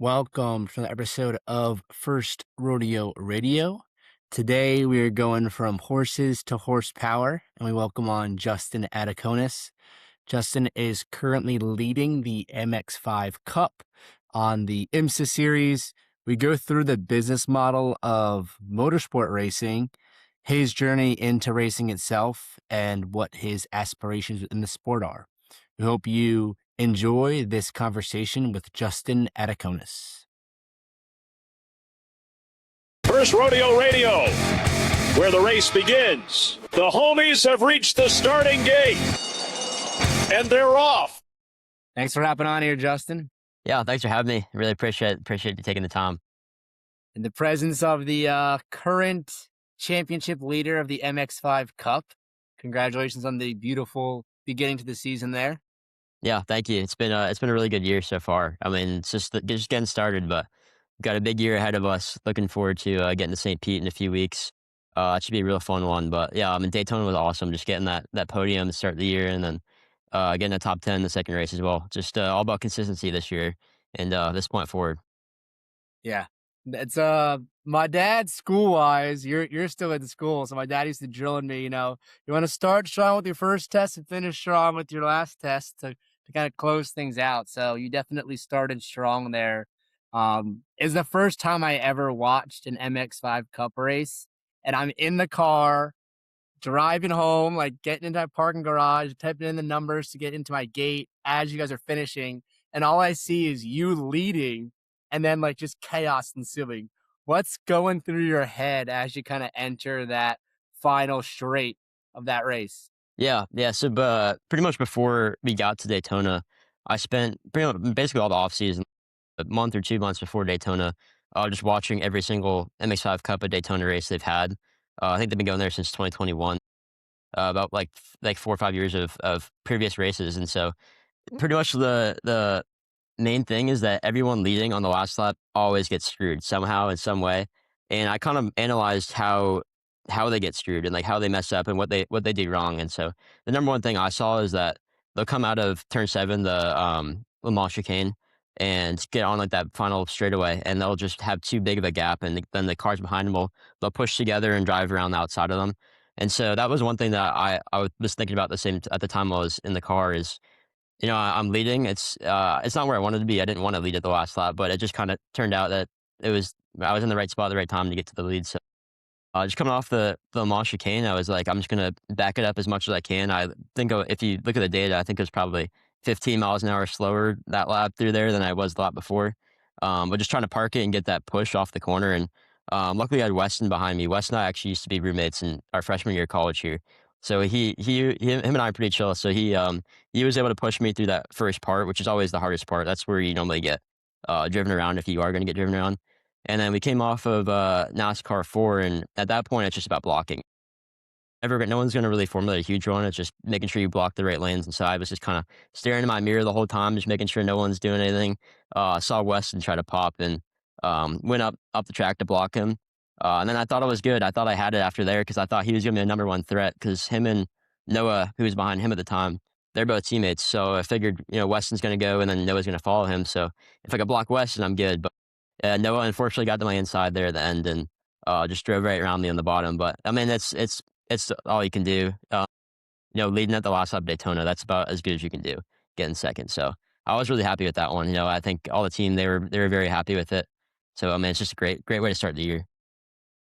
Welcome to the episode of First Rodeo Radio. Today we are going from horses to horsepower, and we welcome on Justin Adaconis. Justin is currently leading the MX-5 Cup on the IMSA series. We go through the business model of motorsport racing, his journey into racing itself, and what his aspirations in the sport are. We hope you enjoy this conversation with Justin Adaconis. First Rodeo Radio, where the race begins. The homies have reached the starting gate, and they're off. Thanks for hopping on here, Justin. Yeah, thanks for having me. Really appreciate you taking the time. In the presence of the current championship leader of the MX-5 Cup, congratulations on the beautiful beginning to the season there. Yeah, thank you. It's been a really good year so far. I mean, it's just getting started, but we've got a big year ahead of us. Looking forward to getting to St. Pete in a few weeks. It should be a real fun one. But yeah, I mean, Daytona was awesome. Just getting that podium to start the year, and then getting a top 10 in the second race as well. Just all about consistency this year and this point forward. Yeah. It's my dad school wise, you're still in school. So my dad used to drill in me, you want to start strong with your first test and finish strong with your last test to kind of close things out. So you definitely started strong there. Is the first time I ever watched an MX-5 Cup race, and I'm in the car driving home, like getting into my parking garage, typing in the numbers to get into my gate as you guys are finishing, and all I see is you leading and then like just chaos ensuing. What's going through your head as you kind of enter that final straight of that race? Yeah. So, pretty much before we got to Daytona, I spent basically all the off season, a month or 2 months before Daytona, just watching every single MX-5 Cup at Daytona race they've had. I think they've been going there since 2021, about like 4 or 5 years of previous races, and so pretty much the main thing is that everyone leading on the last lap always gets screwed somehow in some way. And I kind of analyzed how they get screwed and like how they mess up and what they do wrong. And so the number one thing I saw is that they'll come out of turn seven, the Le Mans chicane, and get on like that final straightaway, and they'll just have too big of a gap, and then the cars behind them they'll push together and drive around the outside of them. And so that was one thing that I was thinking about the same at the time I was in the car is I'm leading. It's not where I wanted to be. I didn't want to lead at the last lap, but it just kind of turned out that I was in the right spot at the right time to get to the lead. So just coming off the Mans chicane, I was like, I'm just gonna back it up as much as I can. I think if you look at the data, I think it was probably 15 miles an hour slower that lap through there than I was the lap before. But just trying to park it and get that push off the corner. And luckily, I had Weston behind me. Weston and I actually used to be roommates in our freshman year of college here. So him and I are pretty chill. So he was able to push me through that first part, which is always the hardest part. That's where you normally get driven around if you are going to get driven around. And then we came off of NASCAR 4, and at that point, it's just about blocking. No one's going to really formulate a huge run. It's just making sure you block the right lanes. And so I was just kind of staring in my mirror the whole time, just making sure no one's doing anything. Saw Weston try to pop and went up the track to block him. And then I thought it was good. I thought I had it after there because I thought he was going to be a number one threat because him and Noah, who was behind him at the time, they're both teammates. So I figured, Weston's going to go and then Noah's going to follow him. So if I could block Weston, I'm good. But Noah unfortunately got to my inside there at the end and just drove right around me on the bottom. But I mean, it's all you can do. Leading at the last lap of Daytona, that's about as good as you can do, getting second. So I was really happy with that one. I think all the team they were very happy with it. So I mean, it's just a great way to start the year.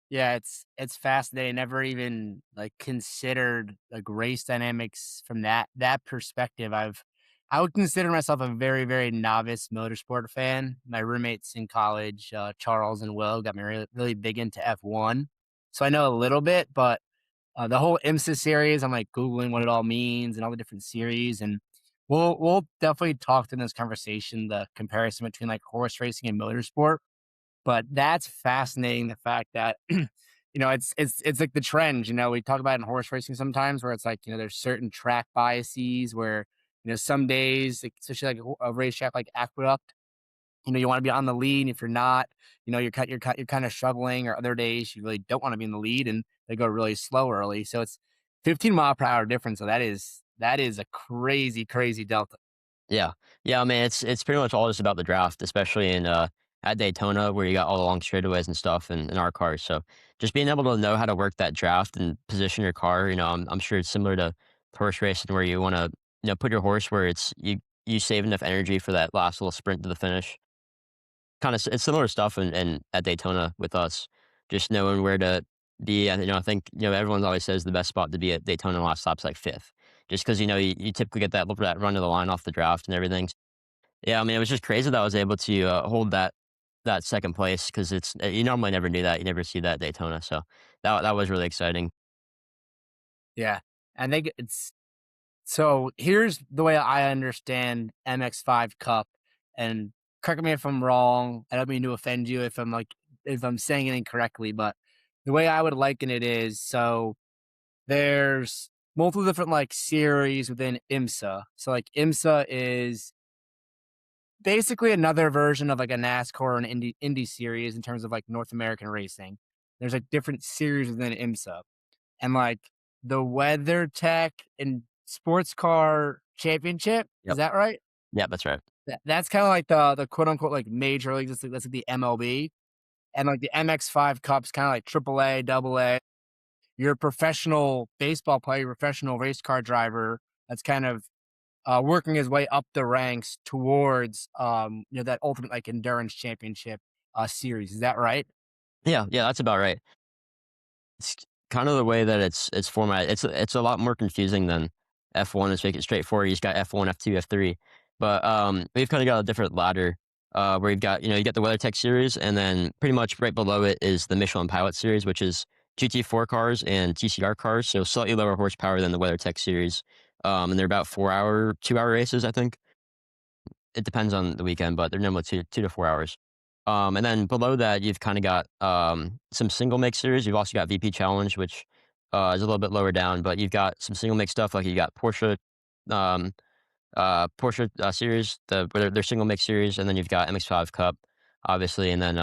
Yeah, it's fascinating. Never even like considered like race dynamics from that perspective. I would consider myself a very, very novice motorsport fan. My roommates in college, Charles and Will, got me really, really big into F1. So I know a little bit, but the whole IMSA series, I'm like Googling what it all means and all the different series. And we'll definitely talk in this conversation, the comparison between like horse racing and motorsport. But that's fascinating, the fact that, it's like the trend, we talk about it in horse racing sometimes where it's like, there's certain track biases where, some days, like, especially like a racetrack like Aqueduct, you want to be on the lead. If you're not, you're kind of struggling, or other days you really don't want to be in the lead and they go really slow early. So it's 15-mile-per-hour difference. So that is a crazy, crazy delta. Yeah, yeah. I mean, it's pretty much all just about the draft, especially in at Daytona where you got all the long straightaways and stuff in our cars. So just being able to know how to work that draft and position your car, I'm sure it's similar to horse racing where you want to, put your horse where you save enough energy for that last little sprint to the finish. Kind of, it's similar stuff in at Daytona with us, just knowing where to be. And I think everyone always says the best spot to be at Daytona last stop's like fifth, just because you typically get that run to the line off the draft and everything. Yeah, I mean, it was just crazy that I was able to hold that second place because you normally never do that. You never see that at Daytona, so that was really exciting. Yeah. I think it's so here's the way I understand MX-5 Cup, and correct me if I'm wrong. I don't mean to offend you if I'm saying it incorrectly, but the way I would liken it is so there's multiple different like series within IMSA. So like IMSA is basically another version of like a NASCAR or an Indy series in terms of like North American racing. There's like different series within IMSA. And like the WeatherTech and Sports Car Championship, is Yep. that right? Yeah, that's right. That's kind of like the quote unquote like major league. That's like the MLB, and like the MX-5 Cup's kind of like AAA, double A. You're a professional baseball player, professional race car driver. That's kind of working his way up the ranks towards that ultimate like endurance championship series. Is that right? Yeah, yeah, that's about right. It's kind of the way that it's formatted. It's a lot more confusing than F1. It's make it straightforward. You just got F1, F2, F3. But we've kind of got a different ladder where you've got you got the WeatherTech series, and then pretty much right below it is the Michelin Pilot series, which is GT4 cars and TCR cars, so slightly lower horsepower than the WeatherTech series. And they're about 4 hour, 2 hour races, I think. It depends on the weekend, but they're normally 2 to 4 hours. And then below that, you've kind of got some single make series. You've also got VP Challenge, which is a little bit lower down, but you've got some single make stuff like you got um, Porsche series, their single make series, and then you've got MX-5 Cup, obviously, and then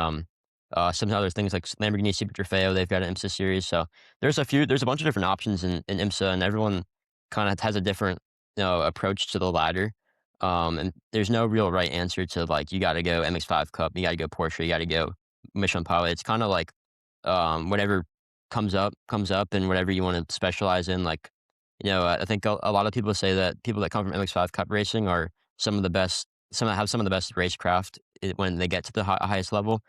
some other things like Lamborghini Super Trofeo. They've got an IMSA series, so there's a bunch of different options in IMSA, and everyone kind of has a different approach to the ladder. And there's no real right answer to like you got to go MX-5 Cup, you got to go Porsche, you got to go Michelin Pilot. It's kind of like whatever comes up, and whatever you want to specialize in. Like I think a lot of people say that people that come from MX-5 Cup racing are some that have some of the best racecraft when they get to the highest level,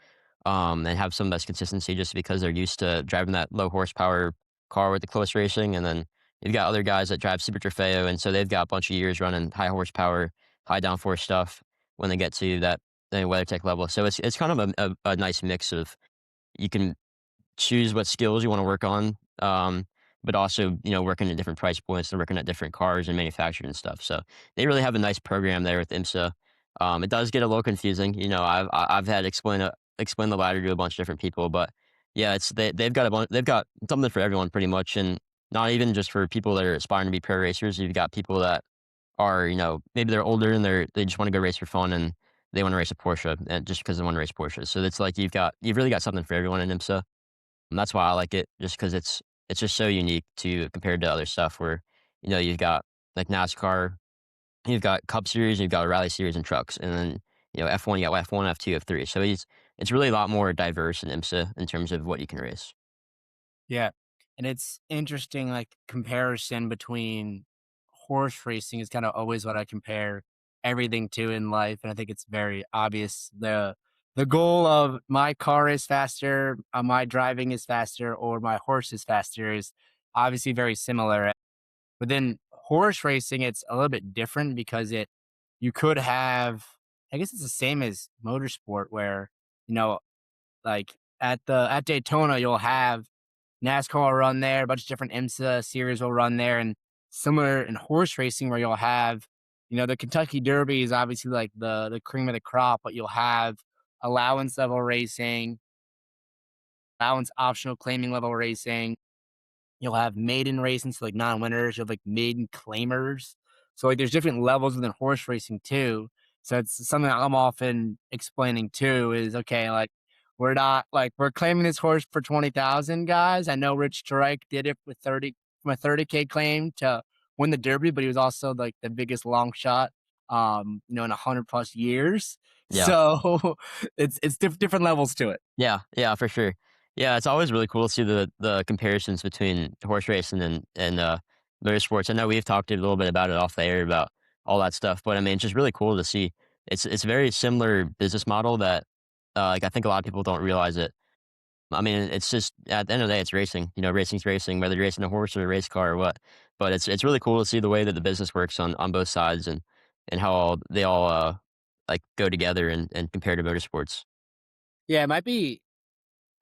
and have some of the best consistency just because they're used to driving that low horsepower car with the close racing. And then you've got other guys that drive Super Trofeo, and so they've got a bunch of years running high horsepower, high downforce stuff when they get to that WeatherTech level. So it's kind of a nice mix of you can choose what skills you want to work on, but also working at different price points and working at different cars and manufacturers and stuff. So they really have a nice program there with IMSA. It does get a little confusing. I've had to explain the ladder to a bunch of different people, but yeah, they've got something for everyone pretty much, and not even just for people that are aspiring to be pro racers. You've got people that are maybe they're older and they just want to go race for fun, and they want to race a Porsche and just because they want to race Porsche. So it's like you've really got something for everyone in IMSA. And that's why I like it, just because it's just so unique to compared to other stuff where, you've got like NASCAR, you've got Cup Series, you've got a Rally Series and trucks, and then F1, you got F1, F2, F3. So it's really a lot more diverse in IMSA in terms of what you can race. Yeah. And it's interesting, like comparison between horse racing is kind of always what I compare everything to in life. And I think it's very obvious. The goal of my car is faster, my driving is faster, or my horse is faster is obviously very similar. But then horse racing, it's a little bit different because you could have, I guess it's the same as motorsport where, you know, like at Daytona, you'll have NASCAR will run there, a bunch of different IMSA series will run there, and similar in horse racing where you'll have, the Kentucky Derby is obviously like the cream of the crop, but you'll have allowance level racing, allowance optional claiming level racing. You'll have maiden racing, so like non-winners. You'll have like maiden claimers. So like there's different levels within horse racing too. So it's something I'm often explaining too is okay, like we're not like we're claiming this horse for 20,000 guys. I know Rich Strike did it with 30 from a 30K claim to win the Derby, but he was also like the biggest long shot in 100 plus years. Yeah. So it's different levels to it. Yeah, yeah, for sure. Yeah, it's always really cool to see the comparisons between horse racing and motorsports. I know we've talked a little bit about it off the air about all that stuff, but I mean, it's just really cool to see. It's a very similar business model that like I think a lot of people don't realize it. I mean, it's just at the end of the day, it's racing. Racing's racing, whether you're racing a horse or a race car or what. But it's really cool to see the way that the business works on both sides and how they all like go together and compare to motorsports. Yeah, it might be.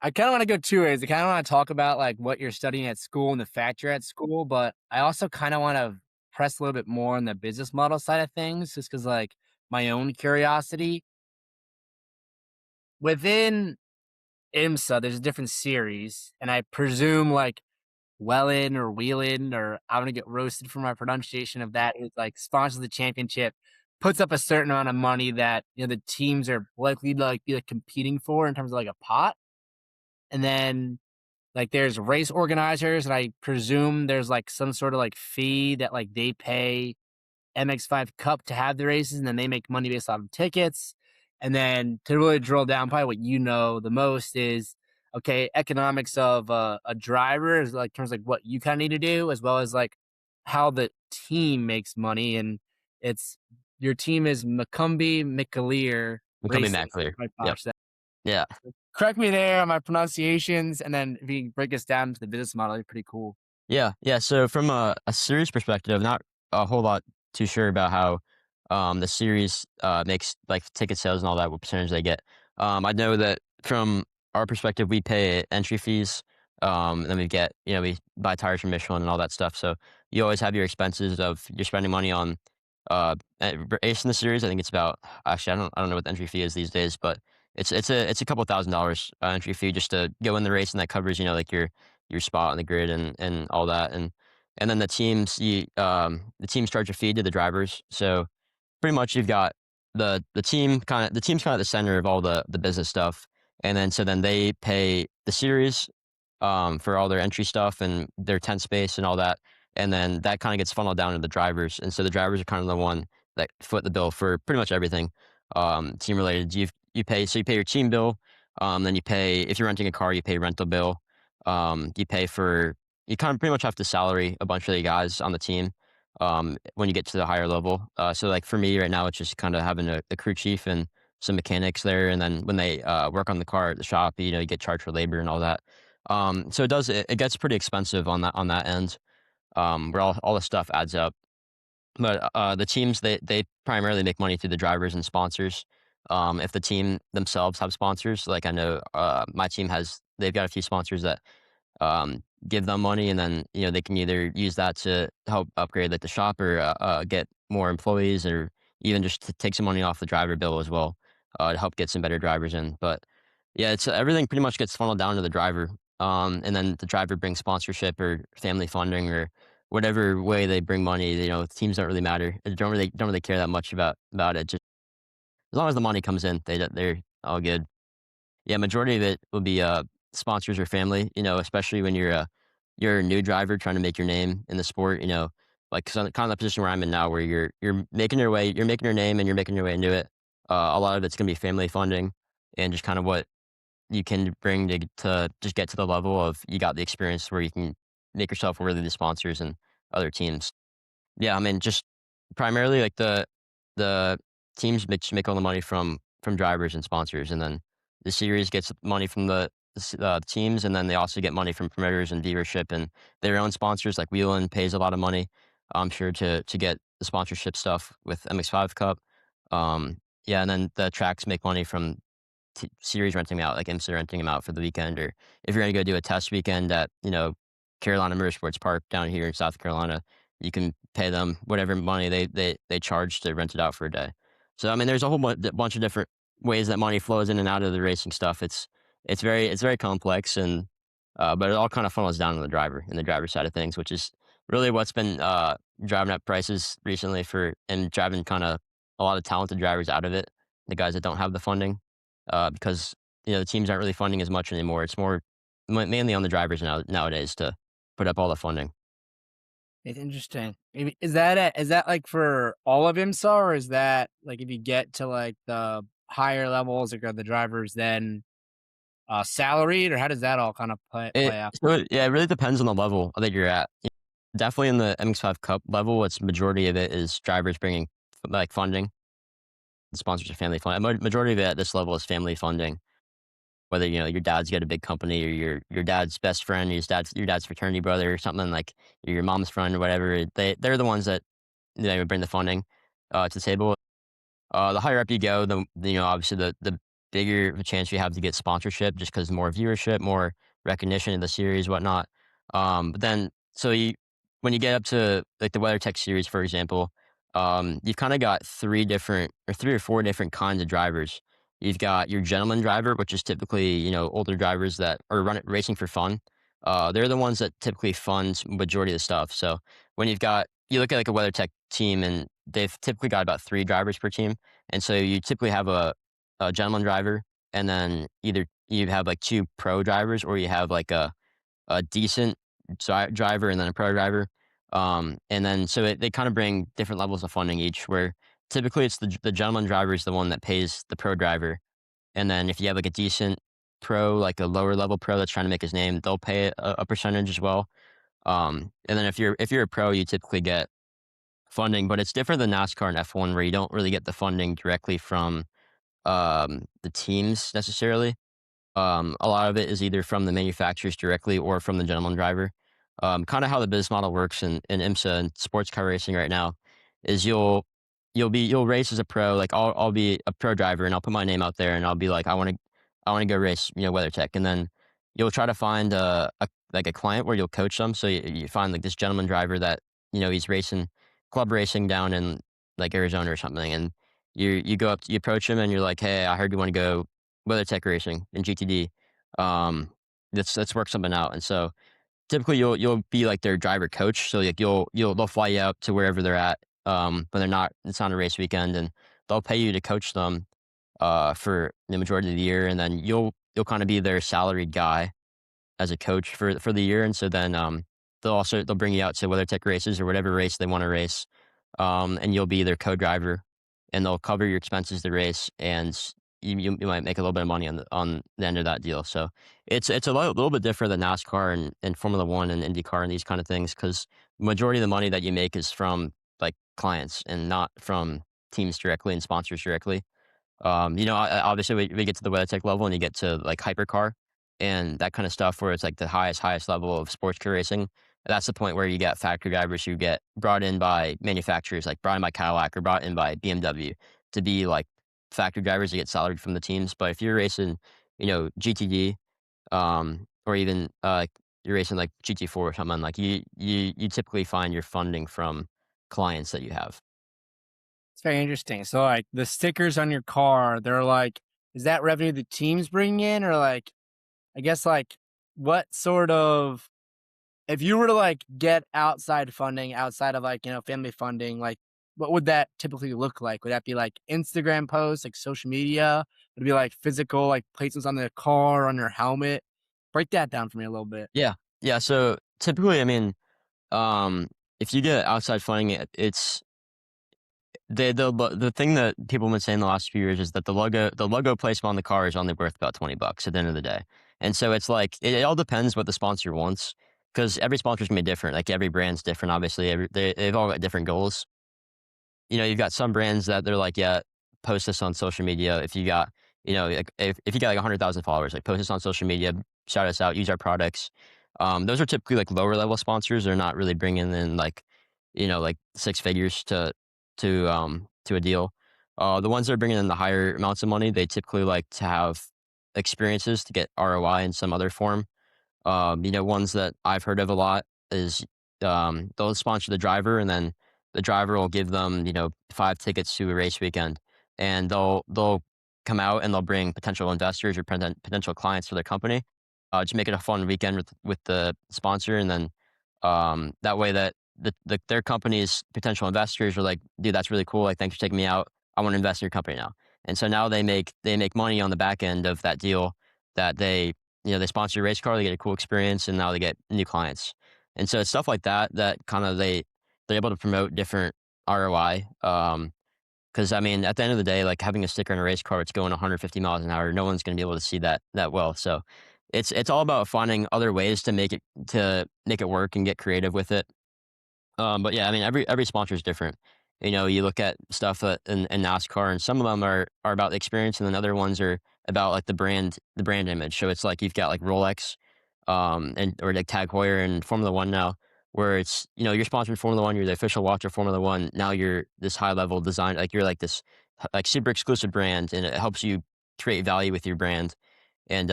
I kind of want to go two ways. I kind of want to talk about like what you're studying at school and the fact you're at school, but I also kind of want to press a little bit more on the business model side of things, just because like my own curiosity within IMSA. There's a different series, and I presume like Wellen or Whelan, or I'm gonna get roasted for my pronunciation of that, who's like sponsors the championship, puts up a certain amount of money that the teams are likely to like be like competing for in terms of like a pot. And then like there's race organizers, and I presume there's like some sort of like fee that like they pay MX-5 Cup to have the races, and then they make money based on tickets. And then to really drill down, probably what you know the most is okay, economics of a driver is like terms like what you kind of need to do, as well as like how the team makes money. And it's your team is McCumbee McAleer Becoming Racing. that clear. I Yep. botched that. Yeah. Correct me there on my pronunciations, and then if you break us down to the business model, it'd be pretty cool. Yeah, yeah. So from a series perspective, not a whole lot too sure about how the series makes like ticket sales and all that, what percentage they get. I know that from our perspective, we pay entry fees. And then we get, we buy tires from Michelin and all that stuff. So you always have your expenses of you're spending money on ace in the series. I think it's about actually I don't know what the entry fee is these days, but it's a couple $1,000s entry fee just to go in the race, and that covers like your spot on the grid and all that. And then the teams charge a fee to the drivers. So pretty much you've got the team's kind of the center of all the business stuff. And then so then they pay the series for all their entry stuff and their tent space and all that. And then that kind of gets funneled down to the drivers. And so the drivers are kind of the one that foot the bill for pretty much everything team related. You pay your team bill. Then you pay, if you're renting a car, you pay rental bill. You pay for, you kind of pretty much have to salary a bunch of the guys on the team when you get to the higher level. So like for me right now, it's just kind of having a crew chief and some mechanics there. And then when they work on the car at the shop, you get charged for labor and all that. So it gets pretty expensive on that end, where all the stuff adds up. But the teams they primarily make money through the drivers and sponsors. If the team themselves have sponsors, like I know my team they've got a few sponsors that give them money, and then they can either use that to help upgrade like the shop or get more employees, or even just to take some money off the driver bill as well to help get some better drivers in. But yeah, it's everything pretty much gets funneled down to the driver, and then the driver brings sponsorship or family funding or whatever way they bring money. Teams don't really matter. They don't really care that much about it. Just as long as the money comes in, they're all good. Yeah, majority of it will be, sponsors or family, especially when you're a new driver trying to make your name in the sport, like kind of the position where I'm in now where you're making your name and you're making your way into it. A lot of it's gonna be family funding and just kind of what you can bring to just get to the level of you got the experience where you can make yourself worthy of the sponsors and other teams. Yeah, I mean, just primarily like the teams make all the money from drivers and sponsors, and then the series gets money from the teams, and then they also get money from promoters and viewership and their own sponsors. Like Wheelan pays a lot of money, I'm sure, to get the sponsorship stuff with MX-5 Cup. Yeah, and then the tracks make money from series renting them out, like IMSA renting them out for the weekend, or if you're going to go do a test weekend at Carolina Motorsports Park down here in South Carolina, you can pay them whatever money they charge to rent it out for a day. So I mean, there's a whole bunch of different ways that money flows in and out of the racing stuff. It's very complex, and but it all kind of funnels down to the driver and the driver side of things, which is really what's been driving up prices recently and driving kind of a lot of talented drivers out of it. The guys that don't have the funding, because the teams aren't really funding as much anymore. It's more mainly on the drivers nowadays to put up all the funding. It's interesting. Maybe is that, like, for all of IMSA, or is that, like, if you get to, like, the higher levels, like, are the drivers then, salaried, or how does that all kinda play out? Yeah, it really depends on the level that you're at. Definitely in the MX-5 Cup level, it's majority of it is drivers bringing, like, funding. The sponsors are family fund majority of it at this level is family funding. Whether, your dad's got a big company or your dad's best friend, your dad's fraternity brother or something, like, your mom's friend or whatever, they're the ones that, would bring the funding, to the table. The higher up you go, obviously the bigger of a chance you have to get sponsorship just because more viewership, more recognition in the series, whatnot. But then, when you get up to like the WeatherTech series, for example, you've kind of got three or four different kinds of drivers. You've got your gentleman driver, which is typically, older drivers that are racing for fun. They're the ones that typically fund majority of the stuff. So when you look at like a WeatherTech team and they've typically got about three drivers per team. And so you typically have a gentleman driver, and then either you have like two pro drivers or you have like a decent driver and then a pro driver. And then they kind of bring different levels of funding each, where typically it's the gentleman driver is the one that pays the pro driver. And then if you have like a decent pro, like a lower level pro that's trying to make his name, they'll pay a percentage as well. And then if you're a pro, you typically get funding, but it's different than NASCAR and F1 where you don't really get the funding directly from the teams necessarily. A lot of it is either from the manufacturers directly or from the gentleman driver. Kind of how the business model works in IMSA and sports car racing right now is you'll race as a pro. Like I'll be a pro driver and I'll put my name out there and I'll be like I want to go race WeatherTech, and then you'll try to find like a client where you'll coach them. So you find like this gentleman driver that he's racing club racing down in like Arizona or something, and you go up, you approach him, and you're like, hey, I heard you want to go WeatherTech racing in GTD. Um, let's work something out. And so typically you'll be like their driver coach. So like they'll fly you out to wherever they're at. When it's not a race weekend, and they'll pay you to coach them for the majority of the year, and then you'll kind of be their salaried guy as a coach for the year. And so then they'll bring you out to WeatherTech races or whatever race they want to race, and you'll be their co-driver, and they'll cover your expenses to race, and you might make a little bit of money on the end of that deal. So it's a little bit different than NASCAR and Formula One and IndyCar and these kind of things, because majority of the money that you make is from like clients and not from teams directly and sponsors directly. Obviously we get to the WeatherTech level and you get to like hypercar and that kind of stuff where it's like the highest level of sports car racing. That's the point where you get factory drivers who get brought in by manufacturers, like brought in by Cadillac or brought in by BMW to be like factory drivers to get salaried from the teams. But if you're racing, GTD, or even you're racing like GT4 or something, like you typically find your funding from clients that you have. It's very interesting. So, like, the stickers on your car, they're like, is that revenue the teams bring in, or like, I guess, like, what sort of, if you were to like get outside funding outside of like, family funding, like, what would that typically look like? Would that be like Instagram posts, like social media? Would it be like physical, like placements on the car, on your helmet? Break that down for me a little bit. Yeah. Yeah. So typically, I mean, um, if you get outside funding, it's the thing that people have been saying the last few years is that the logo placement on the car is only worth about $20 at the end of the day. And so it's like it all depends what the sponsor wants, because every sponsor's gonna be different. Like every brand's different. Obviously, they've all got different goals. You've got some brands that they're like, yeah, post this on social media. If you got, like if you got like 100,000 followers, like post this on social media, shout us out, use our products. Those are typically like lower level sponsors. They're not really bringing in like, like six figures to a deal. The ones that are bringing in the higher amounts of money, they typically like to have experiences to get ROI in some other form. Ones that I've heard of a lot is they'll sponsor the driver, and then the driver will give them, 5 tickets to a race weekend, and they'll come out and they'll bring potential investors or potential clients for their company, to make it a fun weekend with the sponsor, and then that way that their company's potential investors are like, dude, that's really cool. Like, thanks for taking me out. I want to invest in your company now. And so now they make money on the back end of that deal, that they sponsor a race car, they get a cool experience, and now they get new clients. And so it's stuff like that that kind of they're able to promote different ROI. Because I mean, at the end of the day, like having a sticker in a race car that's going 150 miles an hour, no one's going to be able to see that well. So it's all about finding other ways to make it work and get creative with it. But yeah, I mean, every sponsor is different. You know, you look at stuff in NASCAR, and some of them are about the experience, and then other ones are about like the brand image. So it's like you've got like Rolex, and or like Tag Heuer and Formula One now, where it's you're sponsoring Formula One, you're the official watch of Formula One. Now you're this high level design, like you're like this like super exclusive brand, and it helps you create value with your brand and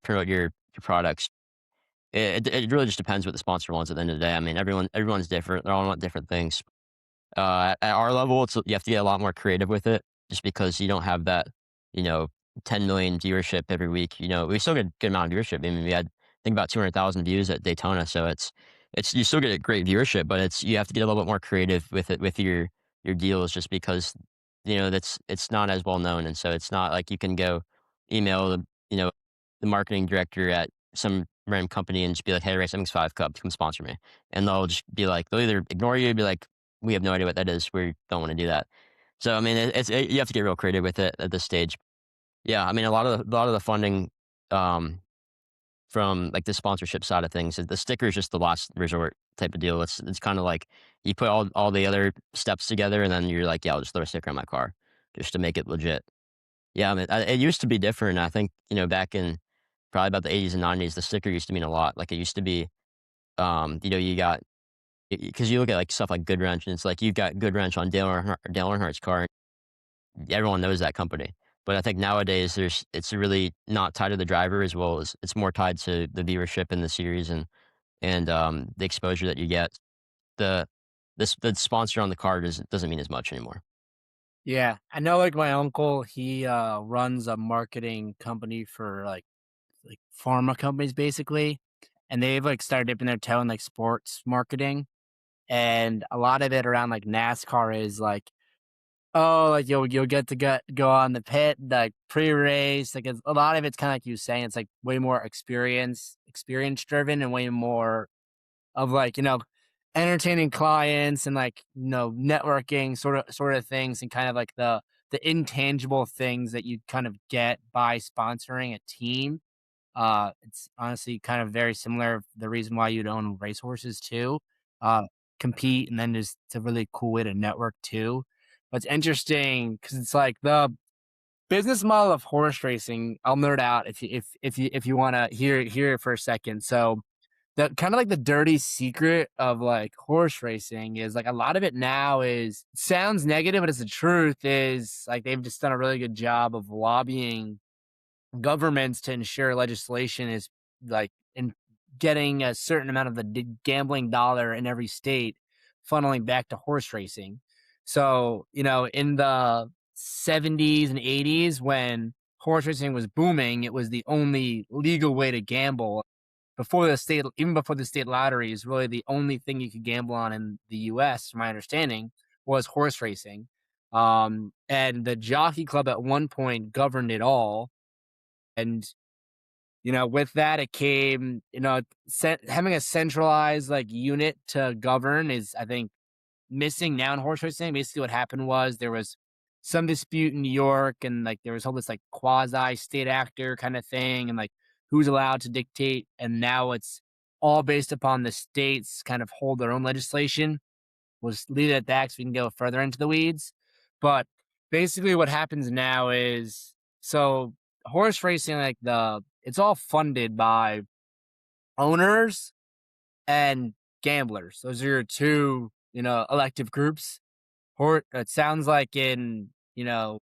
promote your products. It really just depends what the sponsor wants at the end of the day. I mean, everyone's different. They all want different things. At our level, you have to get a lot more creative with it, just because you don't have that, you know, 10 million viewership every week. You know, we still get a good amount of viewership. I mean, we had I think about 200,000 views at Daytona, so it's you still get a great viewership, but it's you have to get a little bit more creative with it with your deals, just because it's not as well known, and so it's not like you can go email the marketing director at some random company and just be like, "Hey, race MX-5 Cup, come sponsor me," and they'll just be like, they'll either ignore you, or be like, we have no idea what that is. We don't want to do that. So I mean, you have to get real creative with it at this stage. Yeah, I mean, a lot of the funding from like the sponsorship side of things, the sticker is just the last resort type of deal. It's kind of like you put all the other steps together, and then you're like, yeah, I'll just throw a sticker on my car just to make it legit. Yeah, I mean, it used to be different. I think back in probably about the 80s and 90s, the sticker used to mean a lot. Like it used to be, you got because you look at like stuff like Good Wrench, and it's like you've got Good Wrench on Dale Earnhardt's car. Everyone knows that company. But I think nowadays it's really not tied to the driver as well as it's more tied to the viewership in the series and the exposure that you get. The the sponsor on the car doesn't mean as much anymore. Yeah, I know, like, my uncle, he, runs a marketing company for, like, pharma companies, basically, and they've, like, started dipping their toe in, like, sports marketing, and a lot of it around, like, NASCAR is, like, oh, like, you'll get to go on the pit, like, pre-race, like, it's a lot of it's kinda like you saying, it's, like, way more experience driven and way more of, like, entertaining clients and, like, networking sort of things and kind of like the intangible things that you kind of get by sponsoring a team. It's honestly kind of very similar. The reason why you'd own racehorses too, uh, compete, and then just it's a really cool way to network too. But it's interesting because it's like the business model of horse racing. I'll nerd out if you want to hear it for a second. So the kind of like the dirty secret of like horse racing is like a lot of it now is sounds negative, but it's the truth is like they've just done a really good job of lobbying governments to ensure legislation is like in getting a certain amount of the gambling dollar in every state funneling back to horse racing. So, in the 70s and 80s when horse racing was booming, it was the only legal way to gamble. Even before the state lottery is really the only thing you could gamble on in the US, from my understanding, was horse racing. And the jockey club at one point governed it all, and, with that, it came, having a centralized like unit to govern is, I think, missing now in horse racing. Basically, what happened was there was some dispute in New York, and like there was all this like quasi state actor kind of thing, and like who's allowed to dictate. And now it's all based upon the states kind of hold their own legislation. We'll just leave it at that so we can go further into the weeds. But basically, what happens now is so horse racing, like it's all funded by owners and gamblers. Those are your two, elective groups. It sounds like in the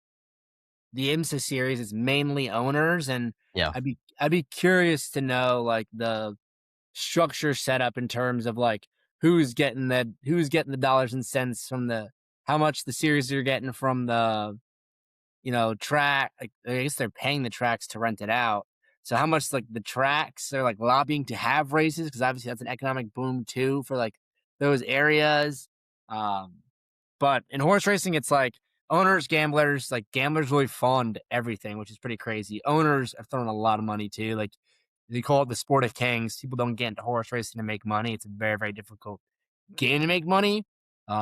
IMSA series, it's mainly owners, and Yeah. I'd be curious to know like the structure set up in terms of like who's getting the dollars and cents from the how much the series are getting from the track. Like, I guess they're paying the tracks to rent it out. So how much like the tracks are like lobbying to have races, because obviously that's an economic boom too for like those areas. Um, but in horse racing, it's like owners, gamblers. Like gamblers really fund everything, which is pretty crazy. Owners have thrown a lot of money too. Like They call it the sport of kings. People don't get into horse racing to make money. It's a very, very difficult game to make money.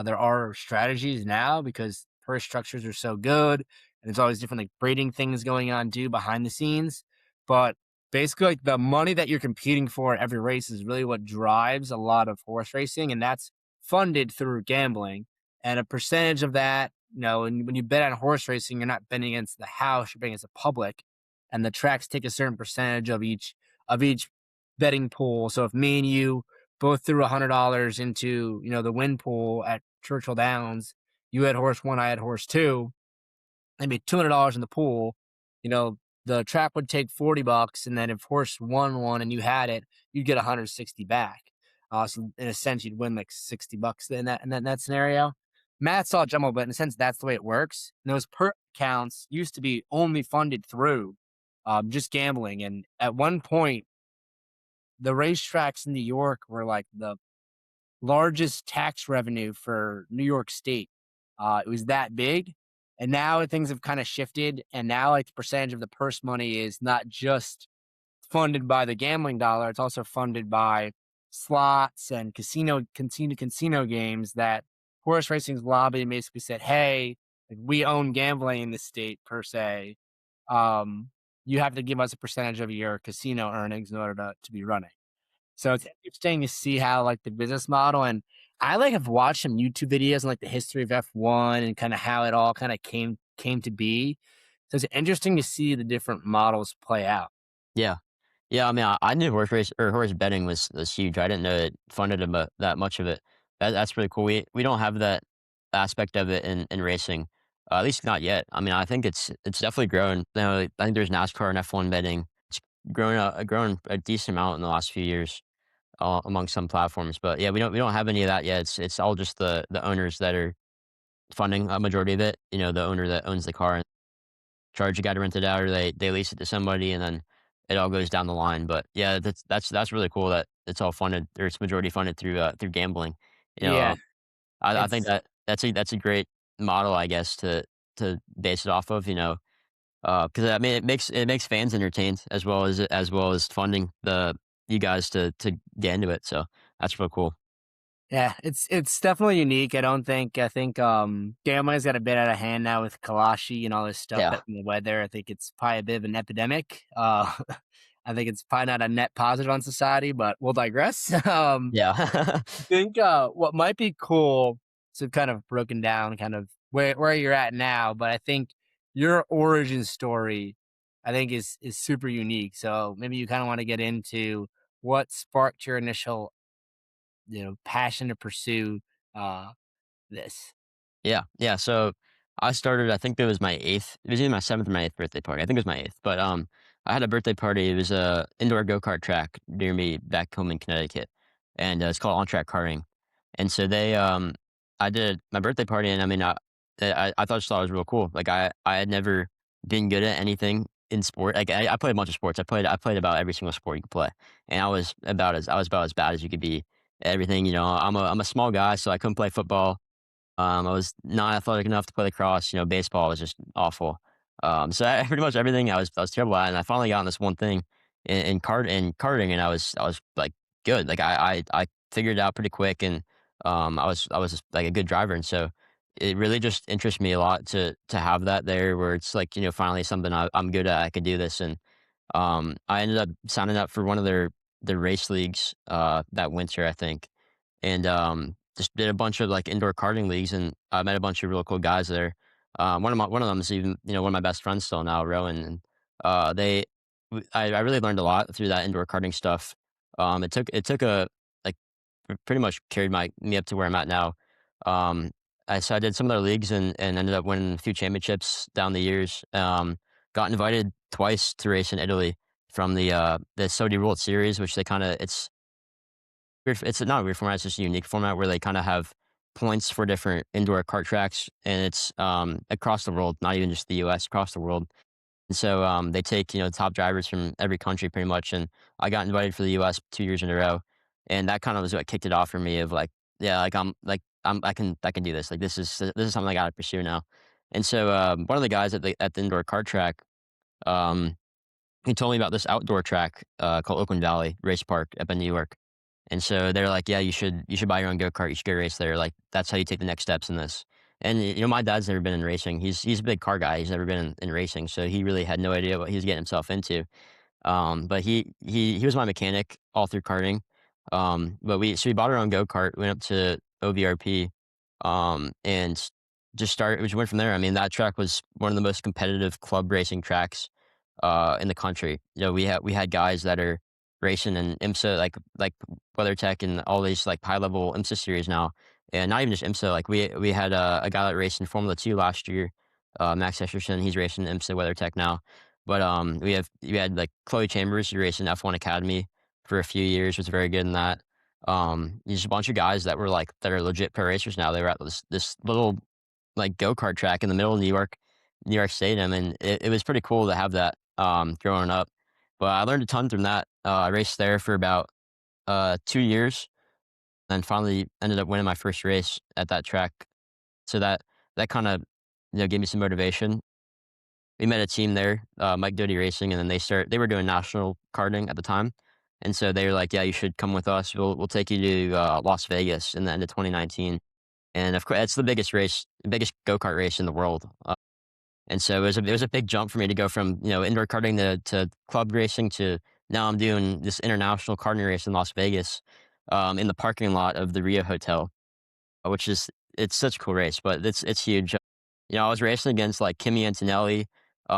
There are strategies now because purse structures are so good, and there's always different like breeding things going on too behind the scenes. But basically, like the money that you're competing for at every race is really what drives a lot of horse racing, and that's funded through gambling. And a percentage of that, when you bet on horse racing, you're not betting against the house, you're betting against the public, and the tracks take a certain percentage of each betting pool. So if me and you both threw $100 into, the win pool at Churchill Downs, you had horse one, I had horse two, I made $200 in the pool, you know, the track would take 40 bucks. And then if horse won and you had it, you'd get 160 back. So in a sense, you'd win like 60 bucks in that scenario. Matt's all jumble, but in a sense, that's the way it works. And those per accounts used to be only funded through just gambling. And at one point, the racetracks in New York were like the largest tax revenue for New York State. It was that big. And now things have kind of shifted. And now, like, the percentage of the purse money is not just funded by the gambling dollar, it's also funded by slots and casino games that horse racing's lobby basically said, hey, like, we own gambling in the state per se. Um, you have to give us a percentage of your casino earnings in order to be running. So it's interesting to see how like the business model, and I like have watched some YouTube videos on like the history of F1 and kind of how it all kind of came to be. So it's interesting to see the different models play out. Yeah. Yeah, I mean, I knew horse race or horse betting was huge. I didn't know it funded about that much of it. That's really cool. We don't have that aspect of it in racing, at least not yet. I mean, I think it's definitely grown. I think there's NASCAR and F1 betting. It's grown a decent amount in the last few years among some platforms. But yeah, we don't have any of that yet. It's all just the owners that are funding a majority of it. You know, the owner that owns the car charge a guy to rent it out, or they lease it to somebody, and then it all goes down the line. But yeah, that's really cool that it's all funded, or it's majority funded through gambling. You know, Yeah, I think it's that's a great model, I guess, to base it off of. You know, because I mean, it makes fans entertained as well as funding the you guys to get into it. So that's real cool. yeah, it's definitely unique. I think gambling's got a bit out of hand now with Kalashi and all this stuff Yeah, that in the weather. I think it's probably a bit of an epidemic. I think it's probably not a net positive on society, but we'll digress. yeah, Think what might be cool, so kind of broken down kind of where you're at now, but I think your origin story I think is super unique. So maybe you kind of want to get into what sparked your initial, passion to pursue uh this. yeah, yeah. So I started. I think it was my eighth. It was either my seventh or my eighth birthday party. I think it was my eighth. But I had a birthday party. It was a indoor go kart track near me back home in Connecticut, and it's called On Track Karting. And so I did my birthday party, and I mean, I thought it was real cool. Like I had never been good at anything in sport. Like I played a bunch of sports. I played about every single sport you could play, and I was about as bad as you could be at everything. You know, I'm a small guy, so I couldn't play football. I was not athletic enough to play lacrosse. You know, baseball was just awful. So pretty much everything I was terrible at, and I finally got on this one thing in karting, and I was like good. Like I figured it out pretty quick, and I was just, like a good driver, and so it really just interests me a lot to have that there, where it's like, finally something I'm good at. I could do this, and I ended up signing up for one of their race leagues that winter, I think, and just did a bunch of like indoor karting leagues, and I met a bunch of real cool guys there. One of them is even one of my best friends still now, Rowan, and they I really learned a lot through that indoor karting stuff. It took a like pretty much carried my me up to where I'm at now. Um, so I did some of their leagues and ended up winning a few championships down the years. Got invited twice to race in Italy from the Saudi World Series, which they kind of it's not a weird format, it's just a unique format where they kinda have points for different indoor kart tracks, and it's, across the world, not even just the US, across the world. And so, they take, top drivers from every country pretty much, and I got invited for the US 2 years in a row, and that kinda was what kicked it off for me of like, yeah, I can do this, like, this is something I gotta pursue now. And so, one of the guys at the indoor kart track, um he told me about this outdoor track called Oakland Valley Race Park up in New York. And so they're like, "Yeah, you should buy your own go-kart, you should go race there, like, that's how you take the next steps in this." And, my dad's never been in racing, he's a big car guy, he's never been in racing, so he really had no idea what he was getting himself into. But he was my mechanic all through karting. But we bought our own go-kart, went up to OVRP, and we went from there. I mean, that track was one of the most competitive club racing tracks in the country. We had guys that are racing in IMSA, like WeatherTech and all these like high level IMSA series now, and not even just IMSA. Like we had a guy that raced in Formula Two last year, Max Esterson. He's racing IMSA WeatherTech now. But we had like Chloe Chambers who raced in F1 Academy for a few years, was very good in that. There's a bunch of guys that are legit pro racers now. They were at this little like go-kart track in the middle of New York Stadium, and it was pretty cool to have that growing up. But I learned a ton from that. I raced there for about 2 years, and finally ended up winning my first race at that track. So that kind of gave me some motivation. We met a team there, Mike Doty Racing, and then they were doing national karting at the time, and so they were like, "Yeah, you should come with us. We'll take you to Las Vegas in the end of 2019." And of course, it's the biggest go kart race in the world. And so it was a big jump for me to go from indoor karting to club racing to now I'm doing this international karting race in Las Vegas, in the parking lot of the Rio Hotel, which is it's such a cool race, but it's huge. I was racing against like Kimi Antonelli, uh,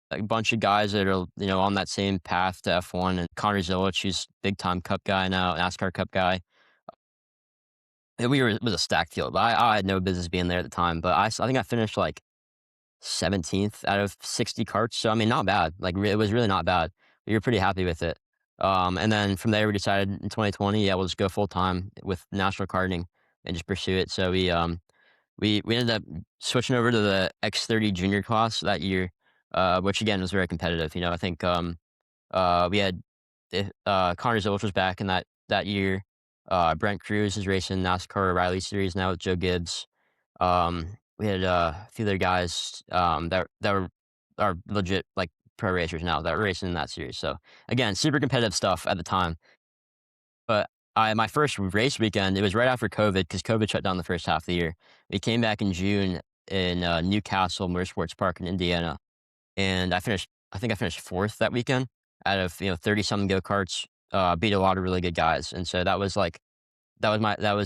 a bunch of guys that are on that same path to F1, and Connor Zilic, who's big time Cup guy now, NASCAR Cup guy. And it was a stacked field, but I had no business being there at the time. But I think I finished like 17th out of 60 carts. So I mean, not bad. Like it was really not bad. We were pretty happy with it. And then from there, we decided in 2020, yeah, we'll just go full time with national karting and just pursue it. So we ended up switching over to the X30 junior class that year, which again was very competitive. I think we had Connor Zilic was back in that year. Brent Cruz is racing NASCAR Riley Series now with Joe Gibbs. We had a few other guys that were are legit like pro racers now that were racing in that series. So again, super competitive stuff at the time. But my first race weekend, it was right after COVID because COVID shut down the first half of the year. We came back in June in Newcastle Motorsports Park in Indiana, and I think I finished fourth that weekend out of 30 something go karts. Beat a lot of really good guys, and so that was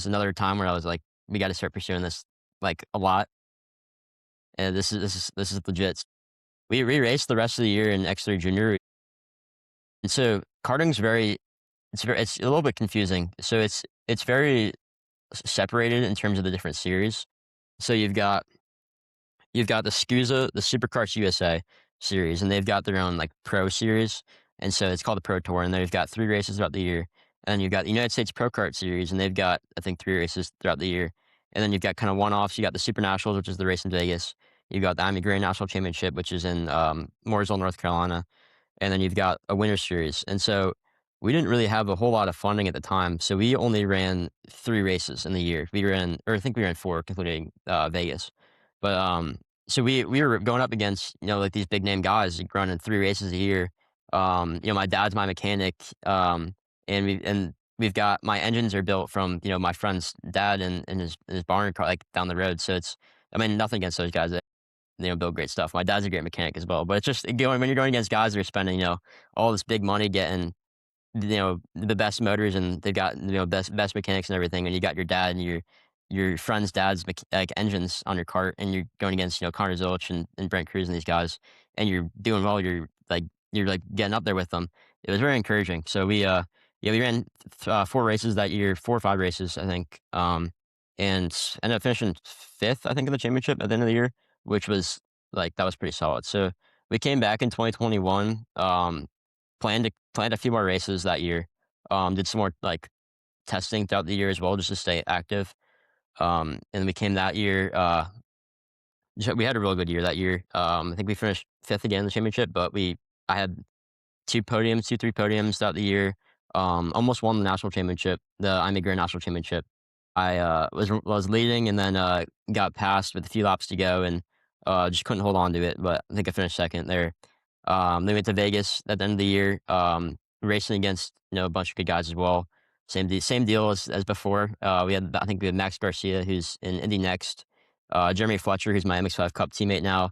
another time where I was like, we got to start pursuing this like a lot, and this is legit. We re-raced the rest of the year in X3 Junior, and so karting's it's a little bit confusing. So it's very separated in terms of the different series. So you've got the SCUSA, the Supercars USA series, and they've got their own like pro series, and so it's called the Pro Tour. And they've got 3 races throughout the year. And then you've got the United States Pro Kart Series, and they've got I think 3 races throughout the year. And then you've got kind of one-offs. You got the Super Nationals, which is the race in Vegas. You've got the Amy Gray National Championship, which is in Mooresville, North Carolina, and then you've got a winter series. And so we didn't really have a whole lot of funding at the time, so we only ran 3 races in the year. I think we ran four, including Vegas. But so we were going up against like these big name guys like, running 3 races a year. My dad's my mechanic, and we've got my engines are built from my friend's dad and his barn car like down the road. So I mean nothing against those guys. They build great stuff. My dad's a great mechanic as well. But it's just when you're going against guys that are spending all this big money getting the best motors, and they've got best mechanics and everything, and you got your dad and your friend's dad's like engines on your cart, and you're going against Connor Zilic and Brent Cruz and these guys, and you're doing well. You're like getting up there with them. It was very encouraging. So we ran 4 races that year, 4 or 5 races I think, and ended up finishing fifth I think in the championship at the end of the year, which was that was pretty solid. So we came back in 2021. Planned a few more races that year. Did some more like testing throughout the year as well, just to stay active. And we came that year. We had a really good year that year. I think we finished fifth again in the championship, but I had 3 podiums throughout the year. Almost won the national championship, the IMA Grand National Championship. I was leading and then got passed with a few laps to go and just couldn't hold on to it. But I think I finished second there. They went to Vegas at the end of the year, racing against a bunch of good guys as well. Same deal as before. I think we had Max Garcia, who's in Indy next. Jeremy Fletcher, who's my MX-5 Cup teammate now.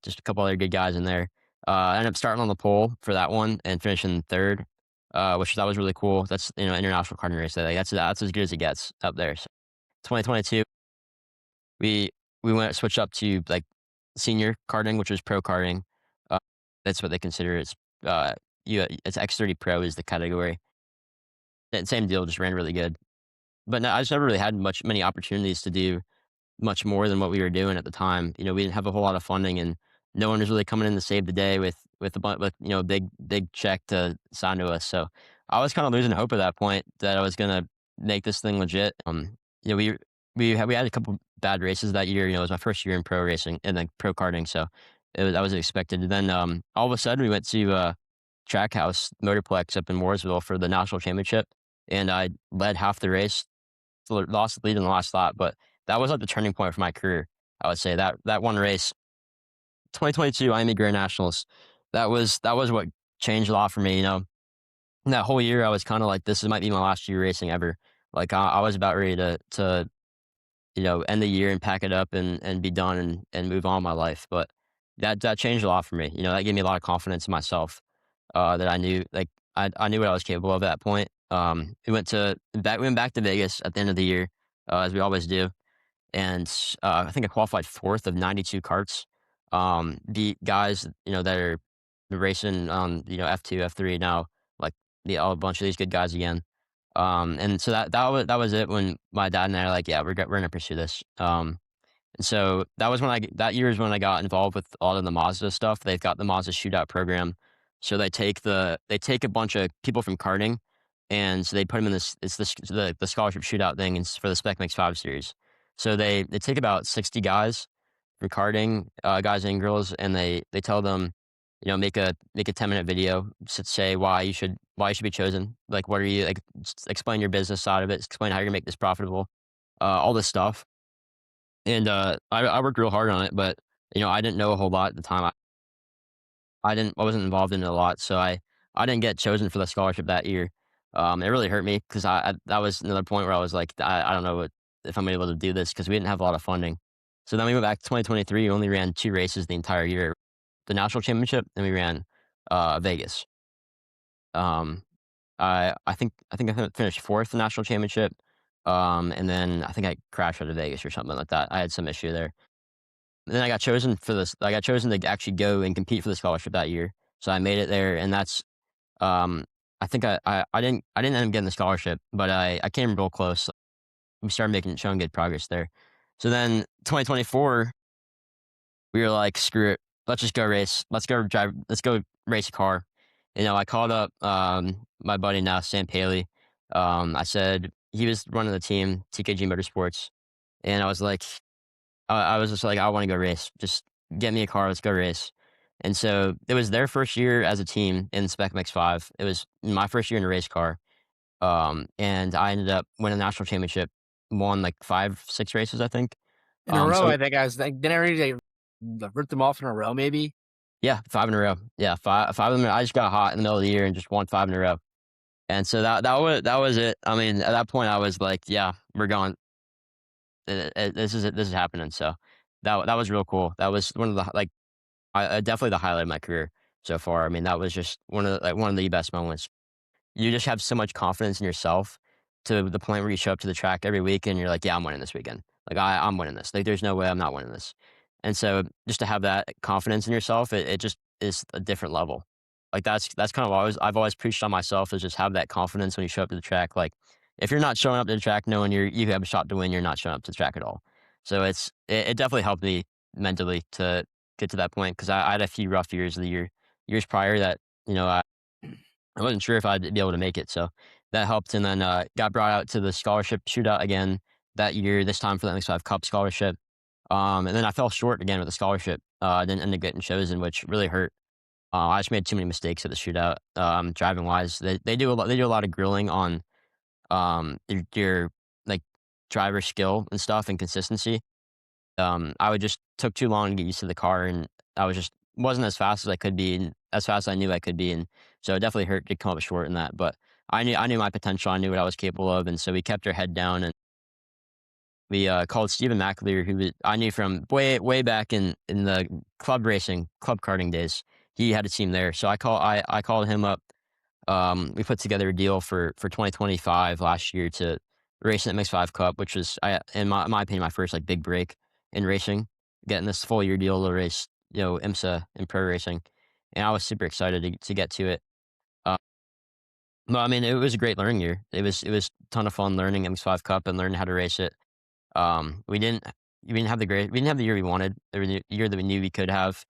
Just a couple other good guys in there. I ended up starting on the pole for that one and finishing third, which that was really cool. That's international karting race. Like, that's as good as it gets up there. So 2022, we we went switched up to like senior karting, which was pro karting. Uh, that's what they consider it's it's X30 Pro is the category. And same deal, just ran really good. But no, I just never really had many opportunities to do much more than what we were doing at the time. We didn't have a whole lot of funding, and no one was really coming in to save the day with big check to sign to us. So I was kind of losing hope at that point that I was gonna make this thing legit. You know, we we had a couple bad races that year. It was my first year in pro racing and then pro karting, so I was expected. And then all of a sudden we went to Trackhouse Motorplex up in Mooresville for the national championship, and I led half the race, lost the lead in the last lap, but that was like the turning point for my career. I would say that one race, 2022 Miami Grand Nationals, that was what changed a lot for me. And that whole year I was kind of like, this might be my last year racing ever. Like I was about ready to end the year and pack it up and be done and move on with my life. But that changed a lot for me. That gave me a lot of confidence in myself. That I knew like I knew what I was capable of at that point. We went back to Vegas at the end of the year, as we always do, and I think I qualified fourth of 92 carts. Beat guys that are racing on F2, F3 now, like a bunch of these good guys again. And so that was it when my dad and I are like, yeah, we're gonna pursue this. And so that year is when I got involved with a lot of the Mazda stuff. They've got the Mazda shootout program. So they take a bunch of people from karting, and so they put them in the scholarship shootout thing, and it's for the Spec MX-5 series. So they take about 60 guys from karting, guys and girls, and they tell them, make a 10-minute video to say why you should be chosen. Like, what are you like? Explain your business side of it. Explain how you're gonna make this profitable. All this stuff. And, I worked real hard on it, but, I didn't know a whole lot at the time. I wasn't involved in it a lot, so I didn't get chosen for the scholarship that year. It really hurt me because that was another point where I was like, I don't know if I'm able to do this because we didn't have a lot of funding. So then we went back to 2023, we only ran 2 races the entire year, the national championship, and we ran, Vegas. Um, I finished 4th in the national championship, and then I think I crashed out of Vegas or something like that. I had some issue there. And then I got chosen to actually go and compete for the scholarship that year. So I made it there, and that's um, I think I didn't end up getting the scholarship, but I came real close. We started showing good progress there. So then 2024, we were like, screw it, let's just go race. Let's go race a car. I called up my buddy now, Sam Paley. I said he was running the team, TKG Motorsports, and I was like, I was just like, I want to go race. Just get me a car. Let's go race. And so it was their first year as a team in Spec MX-5. It was my first year in a race car. And I ended up winning the national championship, won like 5, 6 races, I think. In a row, So I think I was like, didn't I already rip them off in a row, maybe? yeah, 5 in a row. Yeah, five of them. I just got hot in the middle of the year and just won 5 in a row. And so that was it. I mean, at that point, I was like, yeah, we're going. This is it. This is happening. So that was real cool. That was one of the like definitely the highlight of my career so far. I mean, that was just one of the best moments. You just have so much confidence in yourself to the point where you show up to the track every week and you're like, yeah, I'm winning this weekend. Like I'm winning this. Like there's no way I'm not winning this. And so just to have that confidence in yourself, it just is a different level. Like that's kind of I've always preached on myself is just have that confidence when you show up to the track. Like if you're not showing up to the track knowing you have a shot to win, you're not showing up to the track at all. So it definitely helped me mentally to get to that point because I had a few rough years years prior that I wasn't sure if I'd be able to make it, so that helped, and then, got brought out to the scholarship shootout again that year, this time for the MX-5 Cup scholarship, and then I fell short again with the scholarship, I didn't end up getting chosen, which really hurt. I just made too many mistakes at the shootout, driving-wise. They do a lot of grilling on, your, like, driver skill and stuff and consistency. I would just took too long to get used to the car, and I was just wasn't as fast as I could be and as fast as I knew I could be, and so it definitely hurt to come up short in that. But I knew my potential, I knew what I was capable of, and so we kept our head down and we called Stephen McAleer, I knew from way back in the club racing, club karting days. He had a team there, so I called him up. We put together a deal for 2025 last year to race an MX-5 Cup, which was, in my opinion, my first like big break in racing, getting this full year deal to race, IMSA and pro racing, and I was super excited to get to it. Uh, no, I mean it was a great learning year. It was a ton of fun learning MX-5 Cup and learning how to race it. We didn't have the year we wanted, or the year that we knew we could have.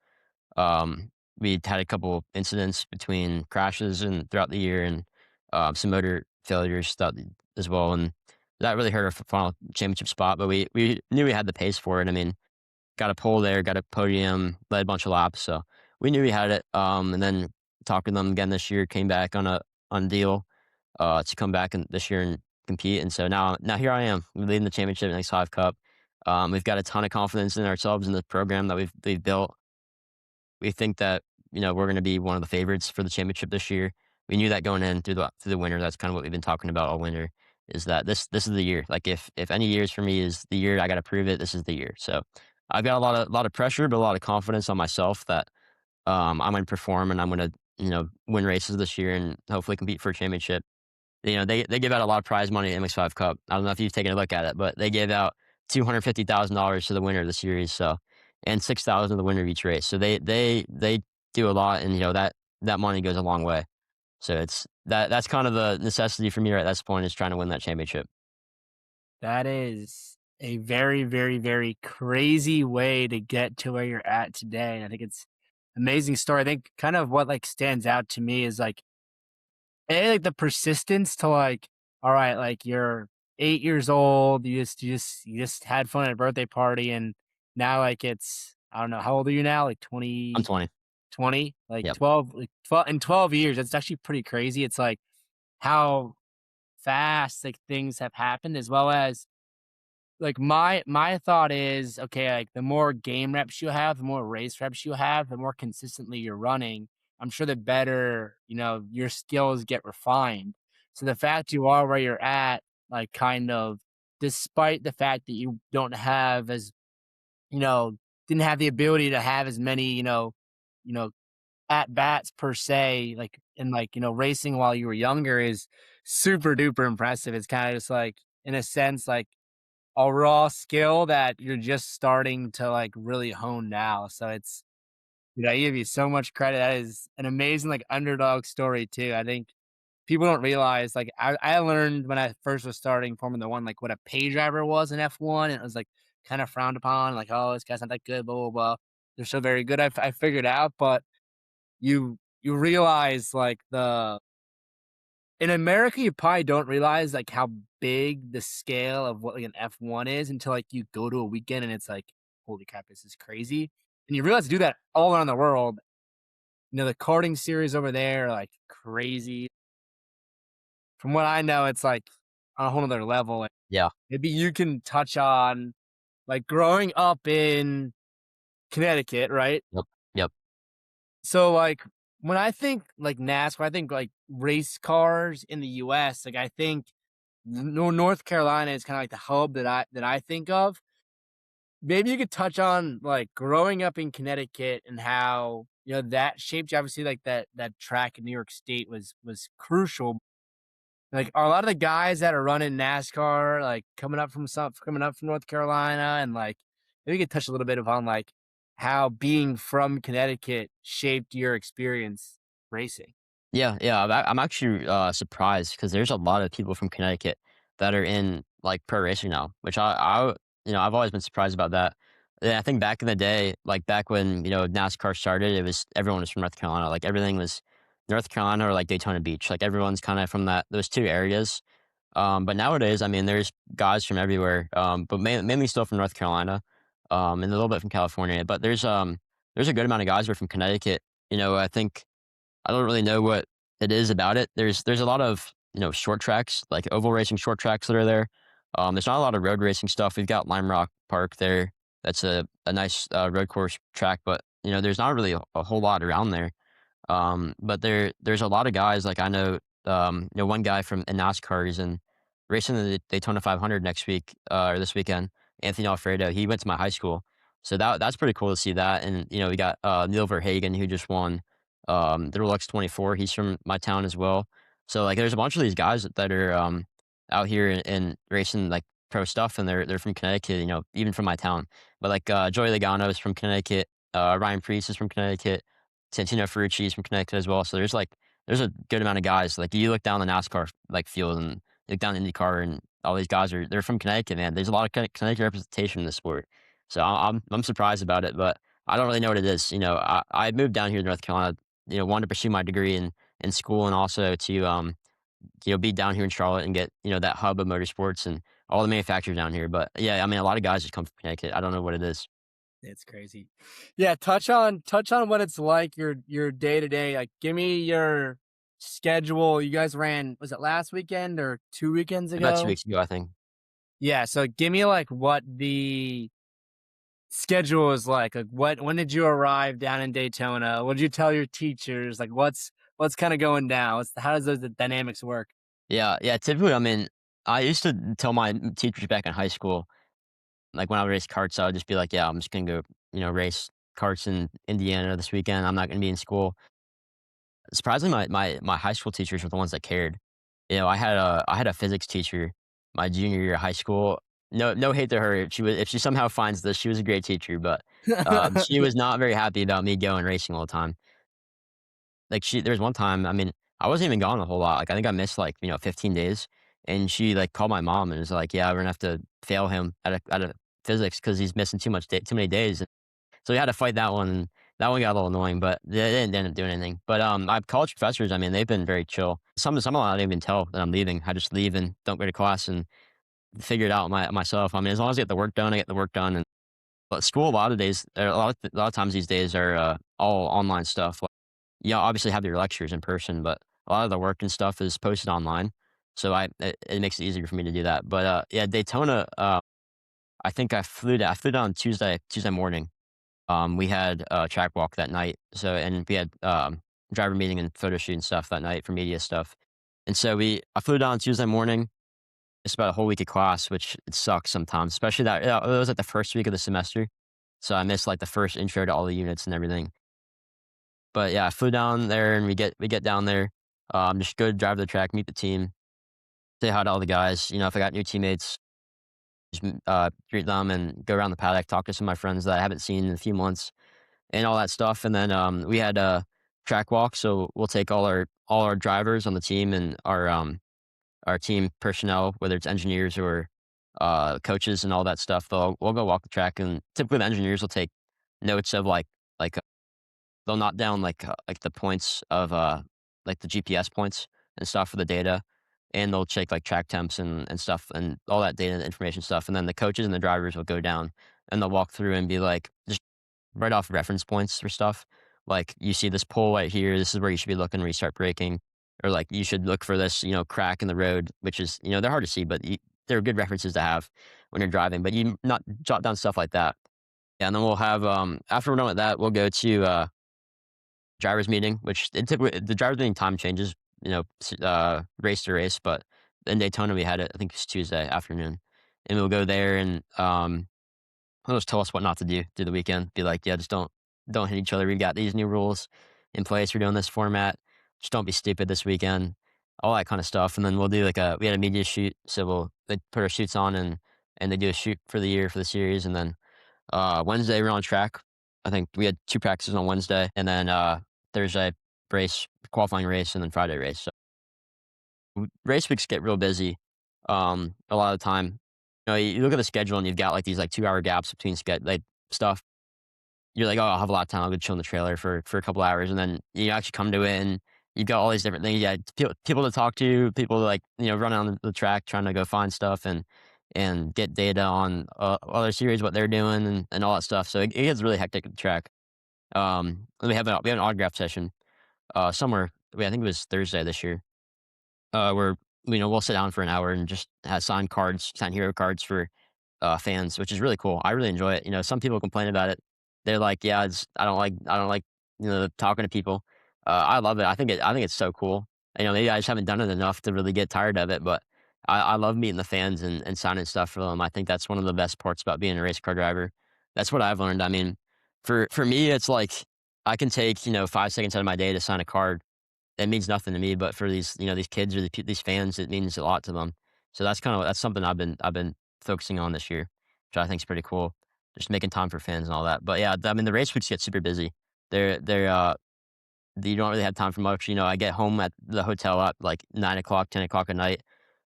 We had a couple incidents between crashes and throughout the year, and some motor failures as well, and that really hurt our final championship spot. But we knew we had the pace for it. I mean, got a pole there, got a podium, led a bunch of laps, so we knew we had it. And then talked to them again this year, came back on a deal to come back this year and compete. And so now here I am leading the championship next 5 Cup. We've got a ton of confidence in ourselves and the program that we've built. We think that, we're going to be one of the favorites for the championship this year. We knew that going in through the winter. That's kind of what we've been talking about all winter. Is that this is the year? Like if any years for me is the year, I got to prove it. This is the year. So I've got a lot of pressure, but a lot of confidence on myself that I'm going to perform and I'm going to win races this year and hopefully compete for a championship. They give out a lot of prize money at MX-5 Cup. I don't know if you've taken a look at it, but they gave out $250,000 to the winner of the series, so and 6,000 to the winner of each race. So they do a lot, and that money goes a long way. So that's kind of the necessity for me right at this point is trying to win that championship. That is a very, very, very crazy way to get to where you're at today. And I think it's amazing story. I think kind of what like stands out to me is like like the persistence to like, all right, like you're 8 years old, you just had fun at a birthday party, and now like it's I don't know, how old are you now? Like I'm 20, 20. 20, like Yep. 12, like 12 in 12 years. That's actually pretty crazy. It's like how fast like things have happened, as well as like my thought is, okay, like the more game reps you have, the more race reps you have, the more consistently you're running, I'm sure the better, your skills get refined. So the fact you are where you're at, like kind of despite the fact that you don't have as, you know, didn't have the ability to have as many, you know, at bats per se, like in like, racing while you were younger is super duper impressive. It's kind of just like in a sense, like a raw skill that you're just starting to like really hone now. So it's, I give you so much credit. That is an amazing like underdog story too. I think people don't realize like I learned when I first was starting Formula One, like what a pay driver was in F1. And it was like kind of frowned upon, like, oh, this guy's not that good, blah, blah, blah. They're so very good. I figured out, but you realize like in America, you probably don't realize, like, how big the scale of what, like, an F1 is until, like, you go to a weekend and it's like, "Holy crap, this is crazy." And you realize to do that all around the world. The karting series over there are, like, crazy. From what I know, it's, like, on a whole nother level. Like, Yeah. maybe you can touch on, like, growing up in Connecticut, right? Yep. Yep. So, like, when I think, like, NASCAR, I think, like, race cars in the US, like, I think North Carolina is kinda like the hub that I think of. Maybe you could touch on, like, growing up in Connecticut and how, that shaped you. Obviously, like, that track in New York State was crucial. Like, are a lot of the guys that are running NASCAR, like, coming up from North Carolina? And, like, maybe you could touch a little bit upon, like, how being from Connecticut shaped your experience racing. Yeah, yeah. I'm actually surprised because there's a lot of people from Connecticut that are in like pro racing now, which I've always been surprised about that. And I think back in the day, like back when NASCAR started, it was everyone was from North Carolina. Like everything was North Carolina or like Daytona Beach. Like everyone's kind of from those two areas. But nowadays, I mean, there's guys from everywhere, but mainly still from North Carolina, and a little bit from California. But there's a good amount of guys who are from Connecticut. I think I don't really know what it is about it. There's a lot of, short tracks, like oval racing short tracks that are there. There's not a lot of road racing stuff. We've got Lime Rock Park there. That's a nice road course track, but there's not really a whole lot around there. But there's a lot of guys like I know, one guy from in NASCAR is in racing the Daytona 500 next week or this weekend. Anthony Alfredo, he went to my high school, so that's pretty cool to see that. And we got Neil Verhagen who just won the Rolex 24. He's from my town as well. So like, there's a bunch of these guys that are out here in racing like pro stuff, and they're from Connecticut. Even from my town. But like Joey Logano is from Connecticut. Ryan Preece is from Connecticut. Santino Ferrucci is from Connecticut as well. So there's a good amount of guys. Like you look down the NASCAR like field and you look down IndyCar, and all these guys they're from Connecticut, man. There's a lot of Connecticut representation in the sport. So I'm surprised about it, but I don't really know what it is. I moved down here to North Carolina, wanted to pursue my degree in school, and also to be down here in Charlotte and get that hub of motorsports and all the manufacturers down here. But yeah, I mean, a lot of guys just come from Connecticut. I don't know what it is. It's crazy. Yeah, touch on what it's like your day to day. Like, give me your schedule. You guys ran, was it last weekend or 2 weekends About two ago? weeks ago, I think. Yeah, so give me like what the schedule is like. Like, when did you arrive down in Daytona? What did you tell your teachers? Like, what's kind of going down? How does those dynamics work? Yeah, yeah. Typically, I mean, I used to tell my teachers back in high school, like when I would race karts, I would just be like, "Yeah, I'm just gonna go, race karts in Indiana this weekend. I'm not gonna be in school." Surprisingly, my high school teachers were the ones that cared. I had a physics teacher my junior year of high school. No hate to her. If she somehow finds this, she was a great teacher, but she was not very happy about me going racing all the time. Like there was one time, I mean, I wasn't even gone a whole lot. Like I think I missed like 15 days, and she like called my mom and was like, "Yeah, we're gonna have to fail him at a physics because he's missing too many days." So we had to fight that one. And that one got a little annoying, but they didn't end up doing anything. But I have college professors. I mean, they've been very chill. Some of them I don't even tell that I'm leaving. I just leave and don't go to class and figure it out myself. I mean, as long as I get the work done, I get the work done. And but school a lot of days, or a lot of times these days are all online stuff. Like, obviously have your lectures in person, but a lot of the work and stuff is posted online. So it makes it easier for me to do that. But yeah, Daytona. I think I flew down Tuesday morning. We had a track walk that night. So, and we had driver meeting and photo shoot and stuff that night for media stuff. And so I flew down Tuesday morning. It's about a whole week of class, which it sucks sometimes, especially that it was like the first week of the semester. So I missed like the first intro to all the units and everything. But yeah, I flew down there, and we get down there, just go drive the track, meet the team, say hi to all the guys. If I got new teammates, just greet them and go around the paddock, talk to some of my friends that I haven't seen in a few months, and all that stuff. And then we had a track walk, so we'll take all our drivers on the team and our team personnel, whether it's engineers or coaches and all that stuff. We'll go walk the track, and typically the engineers will take notes of like they'll note down like the points of like the GPS points and stuff for the data, and they'll check like track temps and stuff and all that data and information stuff. And then the coaches and the drivers will go down and they'll walk through and be like, just write off reference points for stuff. Like you see this pole right here, this is where you should be looking when you start braking, or like you should look for this, crack in the road, which is they're hard to see, but they're good references to have when you're driving. But you not jot down stuff like that. Yeah, and then we'll have after we're done with that, we'll go to drivers meeting, which typically the drivers meeting time changes, race to race. But in Daytona we had it, I think it's Tuesday afternoon, and we'll go there and they'll just tell us what not to do through the weekend. Be like, yeah, just don't hit each other. We got these new rules in place. We're doing this format. Just don't be stupid this weekend. All that kind of stuff. And then we'll do we had a media shoot. So they put our shoots on and they do a shoot for the year for the series. And then Wednesday we're on track. I think we had 2 practices on Wednesday, and then Thursday race, qualifying race, and then Friday race. So race weeks get real busy a lot of the time. You look at the schedule and you've got like these like 2-hour gaps between like stuff. You're like, oh, I'll have a lot of time. I'll go chill in the trailer for a couple hours, and then you actually come to it and you've got all these different things. Yeah, people to talk to, people to like run on the track trying to go find stuff and get data on other series, what they're doing and all that stuff. So it gets really hectic at the track. We have an autograph session somewhere. I think it was Thursday this year, where we'll sit down for an hour and just sign hero cards for fans, which is really cool. I really enjoy it. Some people complain about it they're like, "Yeah, I don't like, talking to people." I love it. I think it's so cool. Maybe I just haven't done it enough to really get tired of it, but I love meeting the fans and signing stuff for them. I think that's one of the best parts about being a race car driver. That's what I've learned. I mean, for me, it's like I can take, 5 seconds out of my day to sign a card. It means nothing to me, but for these kids or these fans, it means a lot to them. So that's something I've been focusing on this year, which I think is pretty cool. Just making time for fans and all that. But yeah, I mean the race weeks get super busy. They're you don't really have time for much. I get home at the hotel at like 9 o'clock, 10 o'clock at night.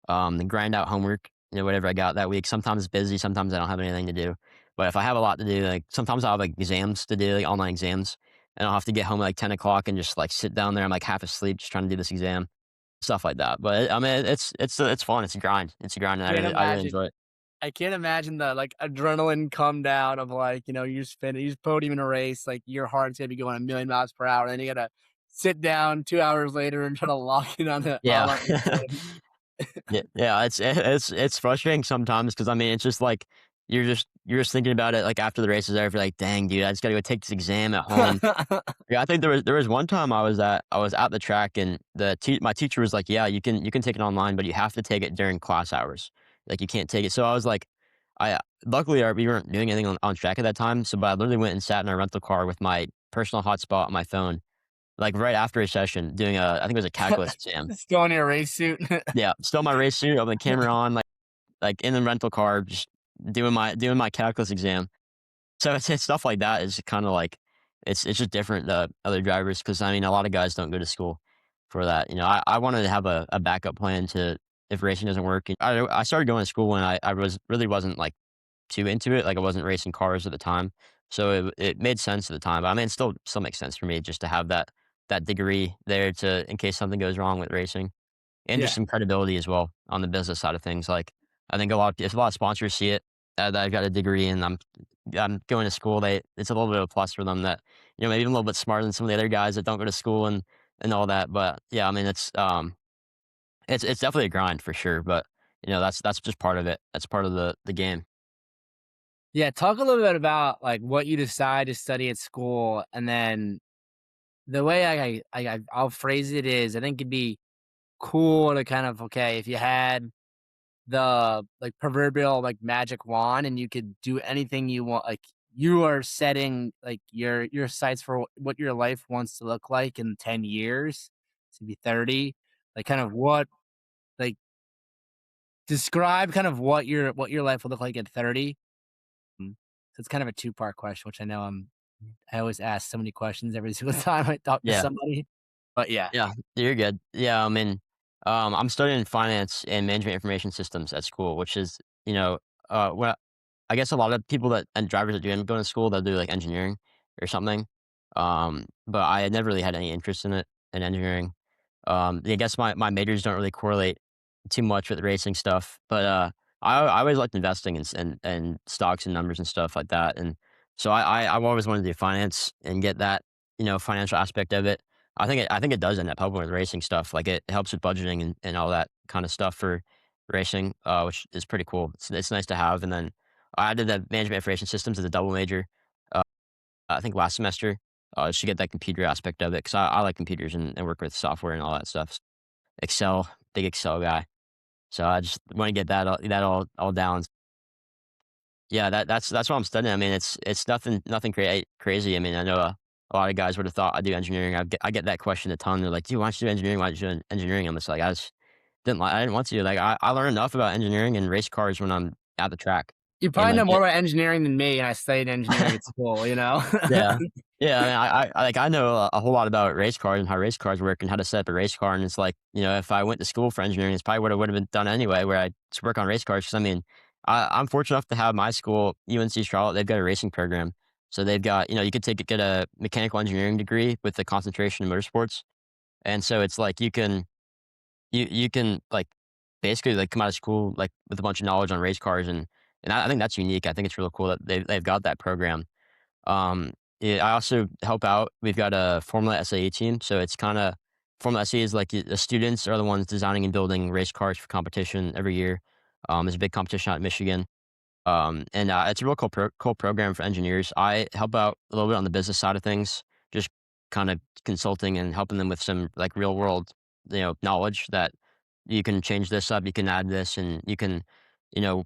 Then grind out homework, whatever I got that week. Sometimes it's busy, sometimes I don't have anything to do. But if I have a lot to do, like sometimes I'll have like exams to do, like online exams, and I'll have to get home at like 10 o'clock and just like sit down there. I'm like half asleep, just trying to do this exam, stuff like that. But I mean, it's fun. It's a grind. It's a grind, and Can't I really imagine. enjoy it. I can't imagine the, like, adrenaline come down of, like, you just podium in a race, like, your heart's gonna be going a million miles per hour, and then you gotta sit down 2 hours later and try to lock in on the Yeah. exam. Yeah, yeah, it's frustrating sometimes because I mean, it's just like you're just thinking about it like after the race is over, you're like, dang, dude, I just gotta go take this exam at home. Yeah, I think there was one time I was at the track and my teacher was like, "Yeah, you can take it online, but you have to take it during class hours. Like you can't take it." So I was like, I luckily we weren't doing anything on track at that time. So but I literally went and sat in a rental car with my personal hotspot on my phone, like right after a session, doing I think it was a calculus exam. Still in your race suit. Yeah, still my race suit, I have the camera on, like in the rental car, just doing my calculus exam. So it's stuff like that is kind of like it's just different other drivers because I mean a lot of guys don't go to school for that. I wanted to have a backup plan to if racing doesn't work. I started going to school when I really wasn't like too into it. Like I wasn't racing cars at the time, so it made sense at the time. But I mean, it still makes sense for me just to have that degree there to in case something goes wrong with racing and just Yeah. some credibility as well on the business side of things. Like I think if a lot of sponsors see it that I've got a degree and I'm going to school, it's a little bit of a plus for them that maybe I'm a little bit smarter than some of the other guys that don't go to school and all that. But yeah, I mean it's definitely a grind for sure. But that's just part of it. That's part of the game. Yeah, talk a little bit about, like, what you decide to study at school, and then the way I'll phrase it is, I think it'd be cool to kind of, okay, if you had the, like, proverbial, like, magic wand and you could do anything you want, like, you are setting, like, your sights for what your life wants to look like in 10 years, to be 30, like, kind of like, describe kind of what your life will look like at 30. So it's kind of a two-part question, which I know I always ask so many questions every single time I talk to Yeah. somebody, but yeah. Yeah, you're good. Yeah, I mean, I'm studying finance and management information systems at school, which is, what I guess a lot of people and drivers that do end up going to school, they'll do like engineering or something. But I had never really had any interest in it in engineering. I guess my majors don't really correlate too much with racing stuff, but I always liked investing and stocks and numbers and stuff like that. And so I've always wanted to do finance and get that financial aspect of it. I think it does end up helping with racing stuff. Like it helps with budgeting and all that kind of stuff for racing, which is pretty cool. It's nice to have. And then I did the management information systems as a double major. Uh, I think last semester, just to get that computer aspect of it because I like computers and work with software and all that stuff. Excel, big Excel guy. So I just want to get that all down. Yeah, that's what I'm studying. I mean, it's nothing crazy. I mean, I know a lot of guys would have thought I'd do engineering. I get that question a ton. They're like, "Dude, why don't you do engineering? Why don't you do engineering?" I'm just like, I didn't want to. Like, I learned enough about engineering and race cars when I'm at the track, You and probably know like, more about engineering than me, and I studied engineering at school, you know? yeah. Yeah, I mean, I know a whole lot about race cars and how race cars work and how to set up a race car, and it's like, if I went to school for engineering, it's probably what I would have been done anyway, where I just work on race cars. 'Cause I mean, I'm fortunate enough to have my school, UNC Charlotte, they've got a racing program. So they've got, you could get a mechanical engineering degree with a concentration in motorsports. And so it's like you can like basically like come out of school like with a bunch of knowledge on race cars and I think that's unique. I think it's really cool that they've got that program. Yeah, I also help out. We've got a Formula SAE team, so it's kind of Formula SAE is like the students are the ones designing and building race cars for competition every year. There's a big competition out in Michigan, And it's a real cool program for engineers. I help out a little bit on the business side of things, just kind of consulting and helping them with some like real world, knowledge that you can change this up, you can add this, and you can, you know,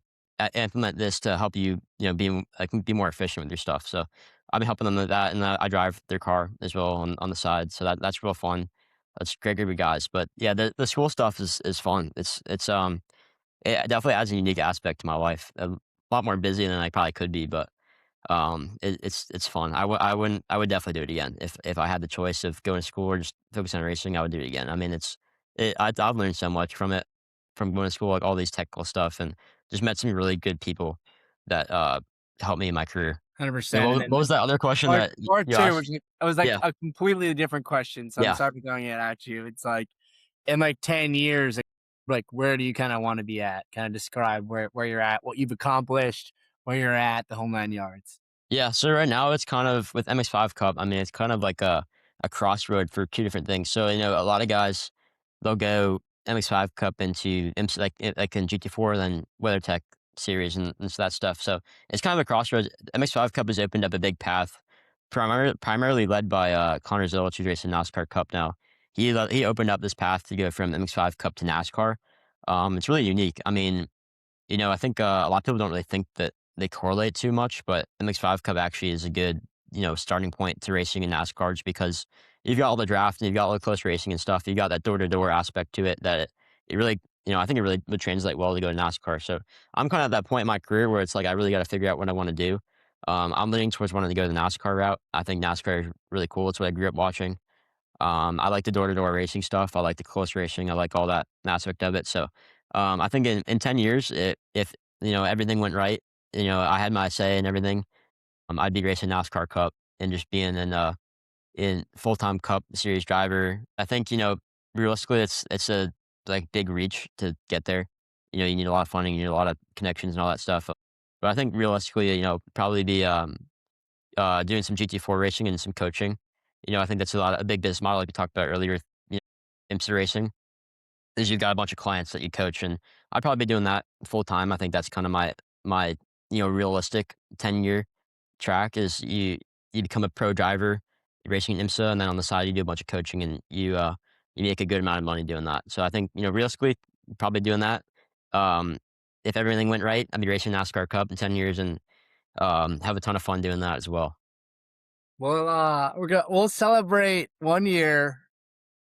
implement this to help you, be more efficient with your stuff. So I've been helping them with that, and I drive their car as well on the side. So that's real fun. That's great group of guys. But yeah, the school stuff is fun. It definitely adds a unique aspect to my life. A lot more busy than I probably could be, but it's fun. I would definitely do it again if I had the choice of going to school or just focus on racing. I would do it again. I mean, I've learned so much from it, from going to school, like all these technical stuff, and just met some really good people that helped me in my career. And 100%. And then what was that other question part that part you 2, asked? which it was like Yeah, a completely different question, so I'm yeah. sorry for throwing it at you. It's like, in like 10 years, like where do you kind of want to be at? Kind of describe where you're at, what you've accomplished, where you're at, the whole 9 yards. Yeah, so right now it's kind of with MX-5 Cup. I mean, it's kind of like a crossroad for two different things. So a lot of guys they'll go MX-5 Cup into like in GT4, then WeatherTech series and so that stuff. So it's kind of a crossroads. MX-5 Cup has opened up a big path, primarily led by Connor Zilic, who's racing NASCAR Cup now. He opened up this path to go from MX-5 Cup to NASCAR. It's really unique. I mean, I think a lot of people don't really think that they correlate too much, but MX-5 Cup actually is a good, starting point to racing in NASCAR just because you've got all the draft and you've got all the close racing and stuff. You got that door to door aspect to it that it really, I think it really would translate well to go to NASCAR. So I'm kind of at that point in my career where it's like I really got to figure out what I want to do. I'm leaning towards wanting to go the NASCAR route. I think NASCAR is really cool. It's what I grew up watching. I like the door to door racing stuff. I like the close racing. I like all that aspect of it. So I think in 10 years, if everything went right, I had my say and everything, I'd be racing NASCAR Cup and just being in full time Cup Series driver. I think realistically, it's a like big reach to get there. You need a lot of funding, you need a lot of connections and all that stuff. But I think realistically, probably be doing some GT4 racing and some coaching. I think that's a big business model like we talked about earlier. IMSA racing is you've got a bunch of clients that you coach, and I'd probably be doing that full time. I think that's kind of my realistic 10-year track is you become a pro driver racing in IMSA, and then on the side you do a bunch of coaching, and you make a good amount of money doing that. So I think realistically probably doing that. Um, if everything went right, I'd be racing NASCAR Cup in 10 years and have a ton of fun doing that as well. Well, we'll celebrate 1 year.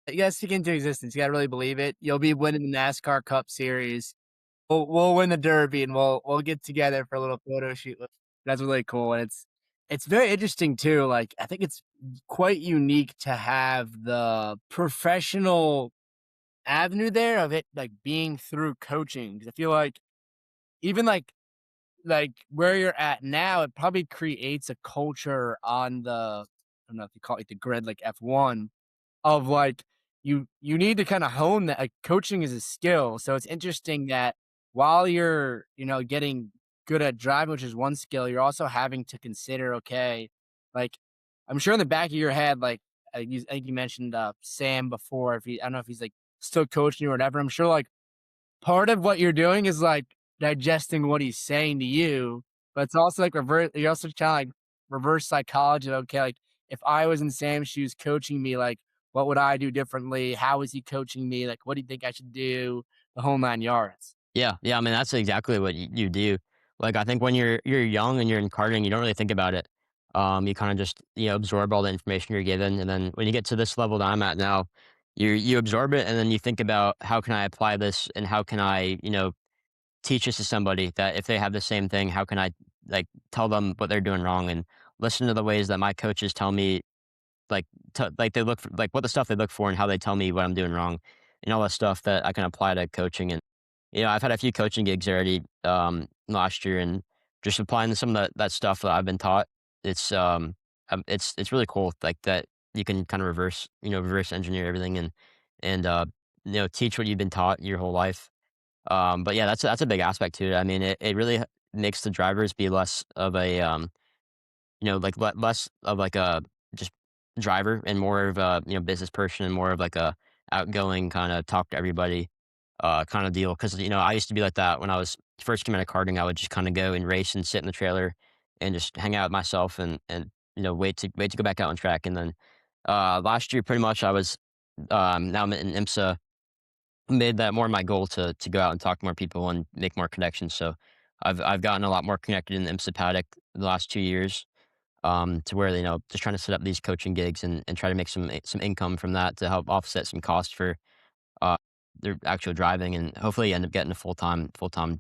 You guys speak into existence. You gotta really believe it. You'll be winning the NASCAR Cup Series. We'll win the Derby, and we'll get together for a little photo shoot. That's really cool, and it's very interesting too. Like I think it's quite unique to have the professional avenue there of it, like being through coaching. Because I feel like even like where you're at now, it probably creates a culture on the I don't know if you call it like the grid, like F1 of like you need to kind of hone that like coaching is a skill. So it's interesting that while you're, getting good at driving, which is one skill, you're also having to consider, okay, like I'm sure in the back of your head, like I think you mentioned Sam before, if he I don't know if he's like still coaching you or whatever. I'm sure like part of what you're doing is like digesting what he's saying to you, but it's also like reverse. You're also trying like reverse psychology. Of, okay, like if I was in Sam's shoes coaching me, like what would I do differently? How is he coaching me? Like what do you think I should do? The whole 9 yards. Yeah, yeah. I mean, that's exactly what you do. Like, I think when you're young and you're in karting, you don't really think about it. You kind of just absorb all the information you're given, and then when you get to this level that I'm at now, you absorb it, and then you think about how can I apply this, and how can I teach this to somebody that if they have the same thing, how can I like tell them what they're doing wrong, and listen to the ways that my coaches tell me like like they look for like what the stuff they look for and how they tell me what I'm doing wrong and all that stuff that I can apply to coaching. And I've had a few coaching gigs already last year, and just applying some of that stuff that I've been taught. It's it's really cool like that you can kind of reverse engineer everything and teach what you've been taught your whole life. But yeah, that's a big aspect to it. I mean, it really makes the drivers be less of a like less of like a just driver and more of a business person and more of like a outgoing kind of talk to everybody. kind of deal. Because I used to be like that when I was first came out of karting. I would just kind of go and race and sit in the trailer and just hang out with myself and wait to go back out on track. And then last year, pretty much, I was now I'm in IMSA. Made that more my goal to go out and talk to more people and make more connections. So I've gotten a lot more connected in the IMSA paddock the last 2 years, to where just trying to set up these coaching gigs and try to make some income from that to help offset some costs for uh, their actual driving, and hopefully end up getting a full time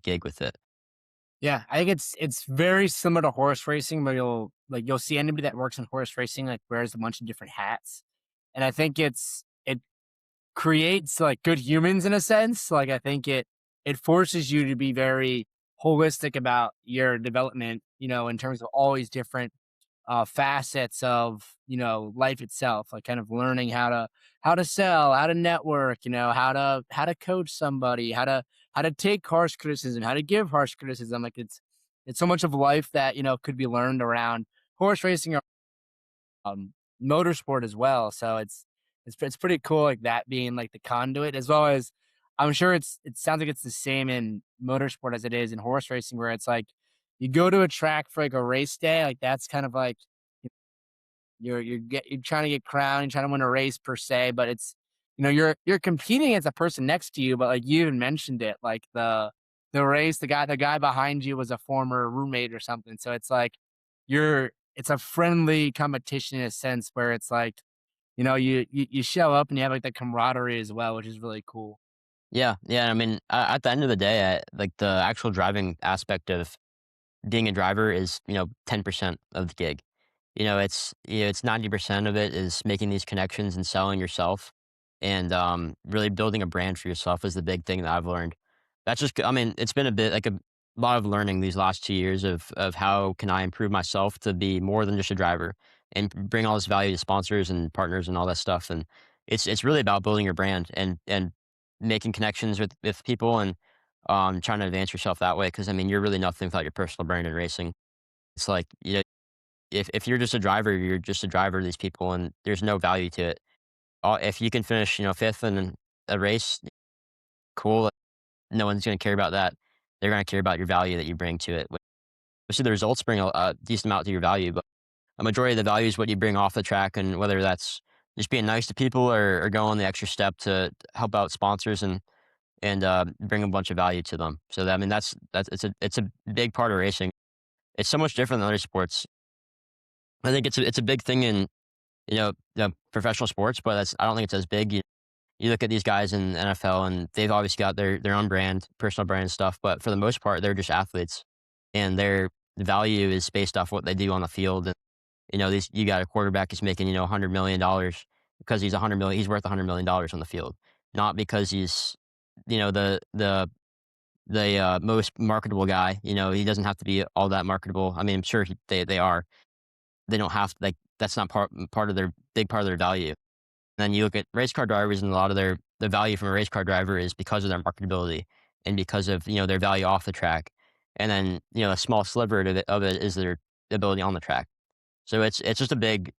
gig with it. Yeah, I think it's very similar to horse racing, where you'll see anybody that works in horse racing like wears a bunch of different hats, and I think it creates like good humans in a sense. Like I think it forces you to be very holistic about your development, in terms of all these different facets of life itself, like kind of learning how to sell, how to network, how to coach somebody, how to take harsh criticism, how to give harsh criticism. Like it's so much of life that could be learned around horse racing or um, motorsport as well. So it's pretty cool, like that being like the conduit, as well as I'm sure it sounds like it's the same in motorsport as it is in horse racing, where it's like you go to a track for like a race day, like that's kind of like you're trying to get crowned, you're trying to win a race per se, but it's you're competing against a person next to you, but like you even mentioned it, like the race, the guy behind you was a former roommate or something. So it's like it's a friendly competition in a sense where it's like, you show up and you have like the camaraderie as well, which is really cool. Yeah, yeah. I mean, at the end of the day, like the actual driving aspect of being a driver is 10% of the gig. It's 90% of it is making these connections and selling yourself, and really building a brand for yourself is the big thing that I've learned. I mean, it's been a bit like a lot of learning these last 2 years of how can I improve myself to be more than just a driver and bring all this value to sponsors and partners and all that stuff. And it's really about building your brand and making connections with people and trying to advance yourself that way. Because I mean, you're really nothing without your personal brand in racing. It's like if you're just a driver, you're just a driver to these people, and there's no value to it. If you can finish, fifth in a race, cool. Like, no one's going to care about that. They're going to care about your value that you bring to it. Obviously, the results bring a decent amount to your value, but a majority of the value is what you bring off the track, and whether that's just being nice to people or going the extra step to help out sponsors and bring a bunch of value to them. So that, I mean, it's a big part of racing. It's so much different than other sports. I think it's a big thing in professional sports, but I don't think it's as big. You look at these guys in the NFL, and they've obviously got their own brand, personal brand and stuff. But for the most part, they're just athletes, and their value is based off what they do on the field. And these you got a quarterback who's making $100 million because he's 100 million. He's worth $100 million on the field, not because he's the most marketable guy. He doesn't have to be all that marketable. I mean, I'm sure they are. They don't have like that's not part of their big part of their value. Then you look at race car drivers, and a lot of the value from a race car driver is because of their marketability and because of their value off the track. And then a small sliver of it is their ability on the track. So it's just a big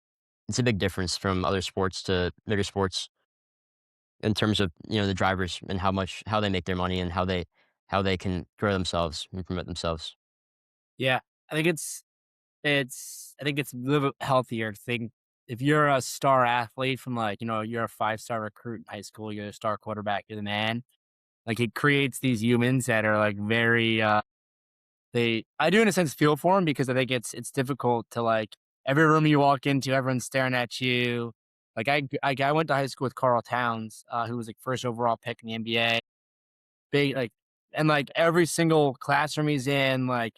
difference from other sports to bigger sports in terms of the drivers and how they make their money and how they can grow themselves and promote themselves. Yeah, I think it's a little bit healthier to think if you're a star athlete from like, you're a five-star recruit in high school, you're a star quarterback, you're the man. Like it creates these humans that are like very I do in a sense feel for them, because I think it's difficult to like every room you walk into, everyone's staring at you. Like I went to high school with Carl Towns, who was like first overall pick in the NBA. Big like and like every single classroom he's in, like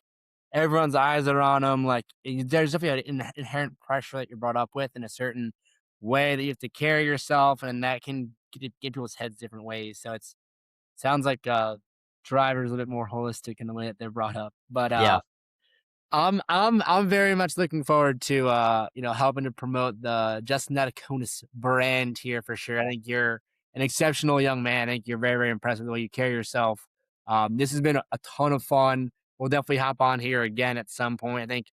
everyone's eyes are on him. Like there's definitely an inherent pressure that you're brought up with in a certain way that you have to carry yourself, and that can get people's heads different ways. So it's sounds like drivers a little bit more holistic in the way that they're brought up. But Yeah, I'm very much looking forward to helping to promote the Justin Natakonis brand here for sure. I think you're an exceptional young man. I think you're very, very impressive the way you carry yourself. This has been a ton of fun. We'll definitely hop on here again at some point. I think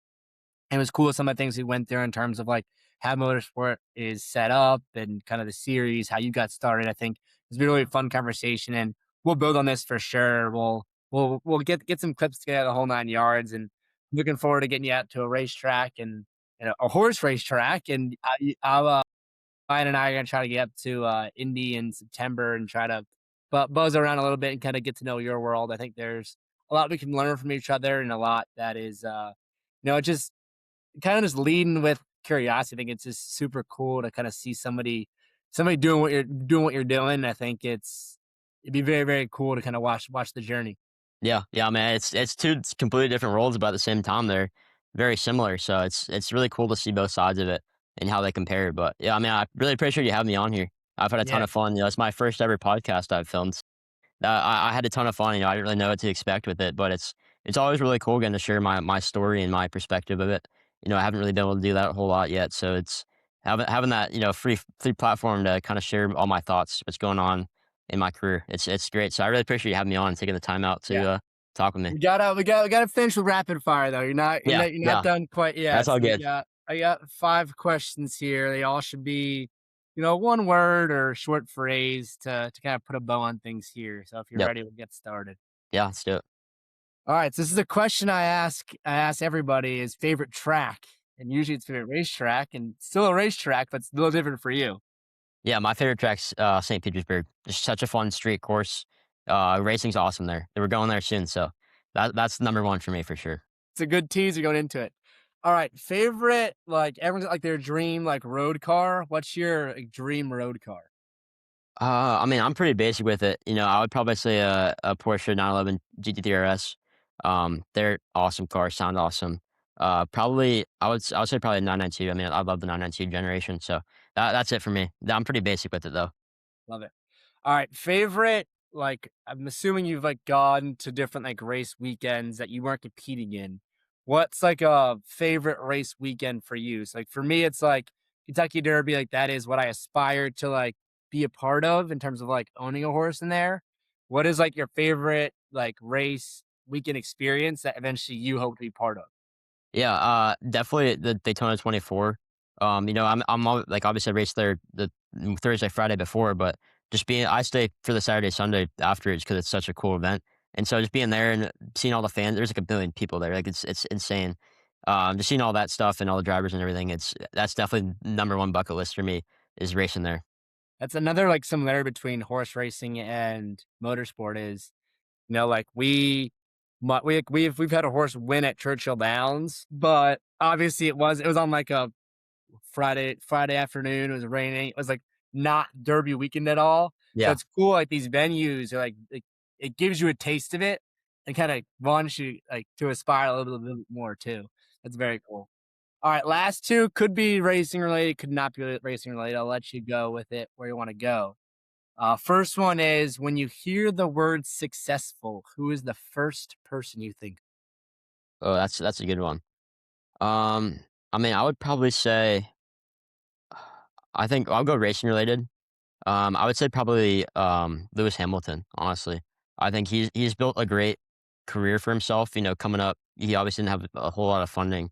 it was cool some of the things we went through in terms of like how motorsport is set up and kind of the series, how you got started. I think it's been a really fun conversation, and we'll build on this for sure. We'll get some clips together, the whole 9 yards, and looking forward to getting you out to a racetrack and a horse racetrack, and I'll, Ryan and I are gonna try to get up to, Indy in September and try to buzz around a little bit and kinda get to know your world. I think there's a lot we can learn from each other and a lot that is, just kinda just leading with curiosity. I think it's just super cool to kinda see somebody doing what you're doing. I think it'd be very, very cool to kinda watch the journey. Yeah, yeah, man, it's 2 completely different worlds, but at the same time, they're very similar, so it's really cool to see both sides of it and how they compare, but, yeah, I mean, I really appreciate you having me on here. I've had a ton Yeah, of fun, it's my first ever podcast I've filmed. I had a ton of fun, I didn't really know what to expect with it, but it's always really cool getting to share my story and my perspective of it. I haven't really been able to do that a whole lot yet, so it's having that, free platform to kinda share all my thoughts, what's going on in my career. It's great, so I really appreciate you having me on and taking the time out yeah. to, talk with me. We gotta finish with rapid fire though. Yeah, You're not yeah, done quite that's yet. all So good. I got 5 questions here. They all should be, one word or short phrase to kind of put a bow on things here. So if you're Yep. ready, we'll get started. Yeah, let's do it. All right. So this is a question I ask everybody is favorite track. And usually it's favorite racetrack and still a racetrack, but it's a little different for you. Yeah, my favorite track's, St. Petersburg. It's such a fun street course. Racing's awesome there. They were going there soon, so that's number 1 for me for sure. It's a good teaser going into it. All right. Favorite, like everyone's got, like their dream like road car. What's your like, dream road car? I mean, I'm pretty basic with it. I would probably say a Porsche 911 GT3 RS. They're awesome cars, sound awesome. Probably I would say probably a 992. I mean, I love the 992 generation, so that's it for me. I'm pretty basic with it though. Love it. All right, favorite, like, I'm assuming you've, like, gone to different, like, race weekends that you weren't competing in. What's, like, a favorite race weekend for you? So, like, for me, it's, like, Kentucky Derby, like, that is what I aspire to, like, be a part of in terms of, like, owning a horse in there. What is, like, your favorite, like, race weekend experience that eventually you hope to be part of? Yeah, definitely the Daytona 24. Like obviously I raced there the Thursday, Friday before, but I stay for the Saturday, Sunday afterwards because it's such a cool event. And so just being there and seeing all the fans, there's like a billion people there. Like it's insane. Just seeing all that stuff and all the drivers and everything. That's definitely number 1 bucket list for me is racing there. That's another, like, similarity between horse racing and motorsport is, like we've had a horse win at Churchill Downs, but obviously it was on like a Friday afternoon. It was raining. It was like not Derby weekend at all. So Yeah. it's cool. Like these venues are like it gives you a taste of it and kind of wants you like to aspire a little bit more too. That's very cool. All right, last two could be racing related, could not be racing related. I'll let you go with it where you want to go. First one is when you hear the word successful, who is the first person you think? Oh, that's a good one. Um, I mean, I would probably say I think I'll go racing related. I would say probably Lewis Hamilton. Honestly, I think he's built a great career for himself. Coming up, he obviously didn't have a whole lot of funding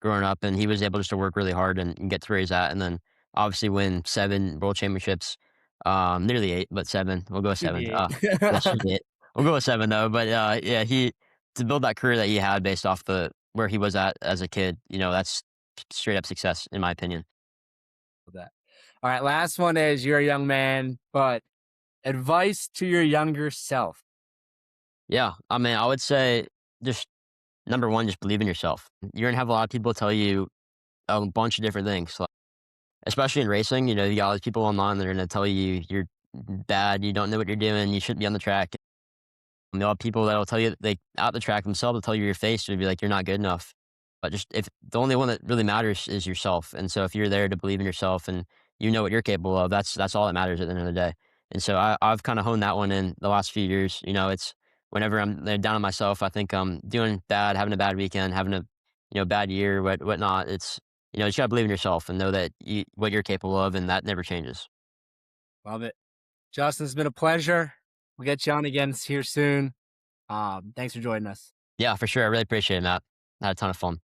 growing up, and he was able just to work really hard and get to where he's at, and then obviously win 7 world championships. Nearly 8, but 7. We'll go with Should 7. be 8. Yeah, should be 8. We'll go with 7 though. But yeah, he to build that career that he had based off the where he was at as a kid. That's straight up success in my opinion. That. All right, last one is you're a young man, but advice to your younger self. Yeah, I mean, I would say just number 1, just believe in yourself. You're gonna have a lot of people tell you a bunch of different things, like, especially in racing. You got all these people online that are gonna tell you you're bad, you don't know what you're doing, you shouldn't be on the track. There are people that'll tell you they out the track themselves will tell you your face to be like you're not good enough. But just if the only one that really matters is yourself, and so if you're there to believe in yourself and you know what you're capable of, that's all that matters at the end of the day. And so I've kind of honed that one in the last few years. It's whenever I'm down on myself, I think I'm doing bad, having a bad weekend, having a bad year, whatnot. It's you just gotta believe in yourself and know that what you're capable of, and that never changes. Love it. Justin, it's been a pleasure. We'll get you on again here soon. Thanks for joining us. Yeah, for sure. I really appreciate it, Matt. I had a ton of fun.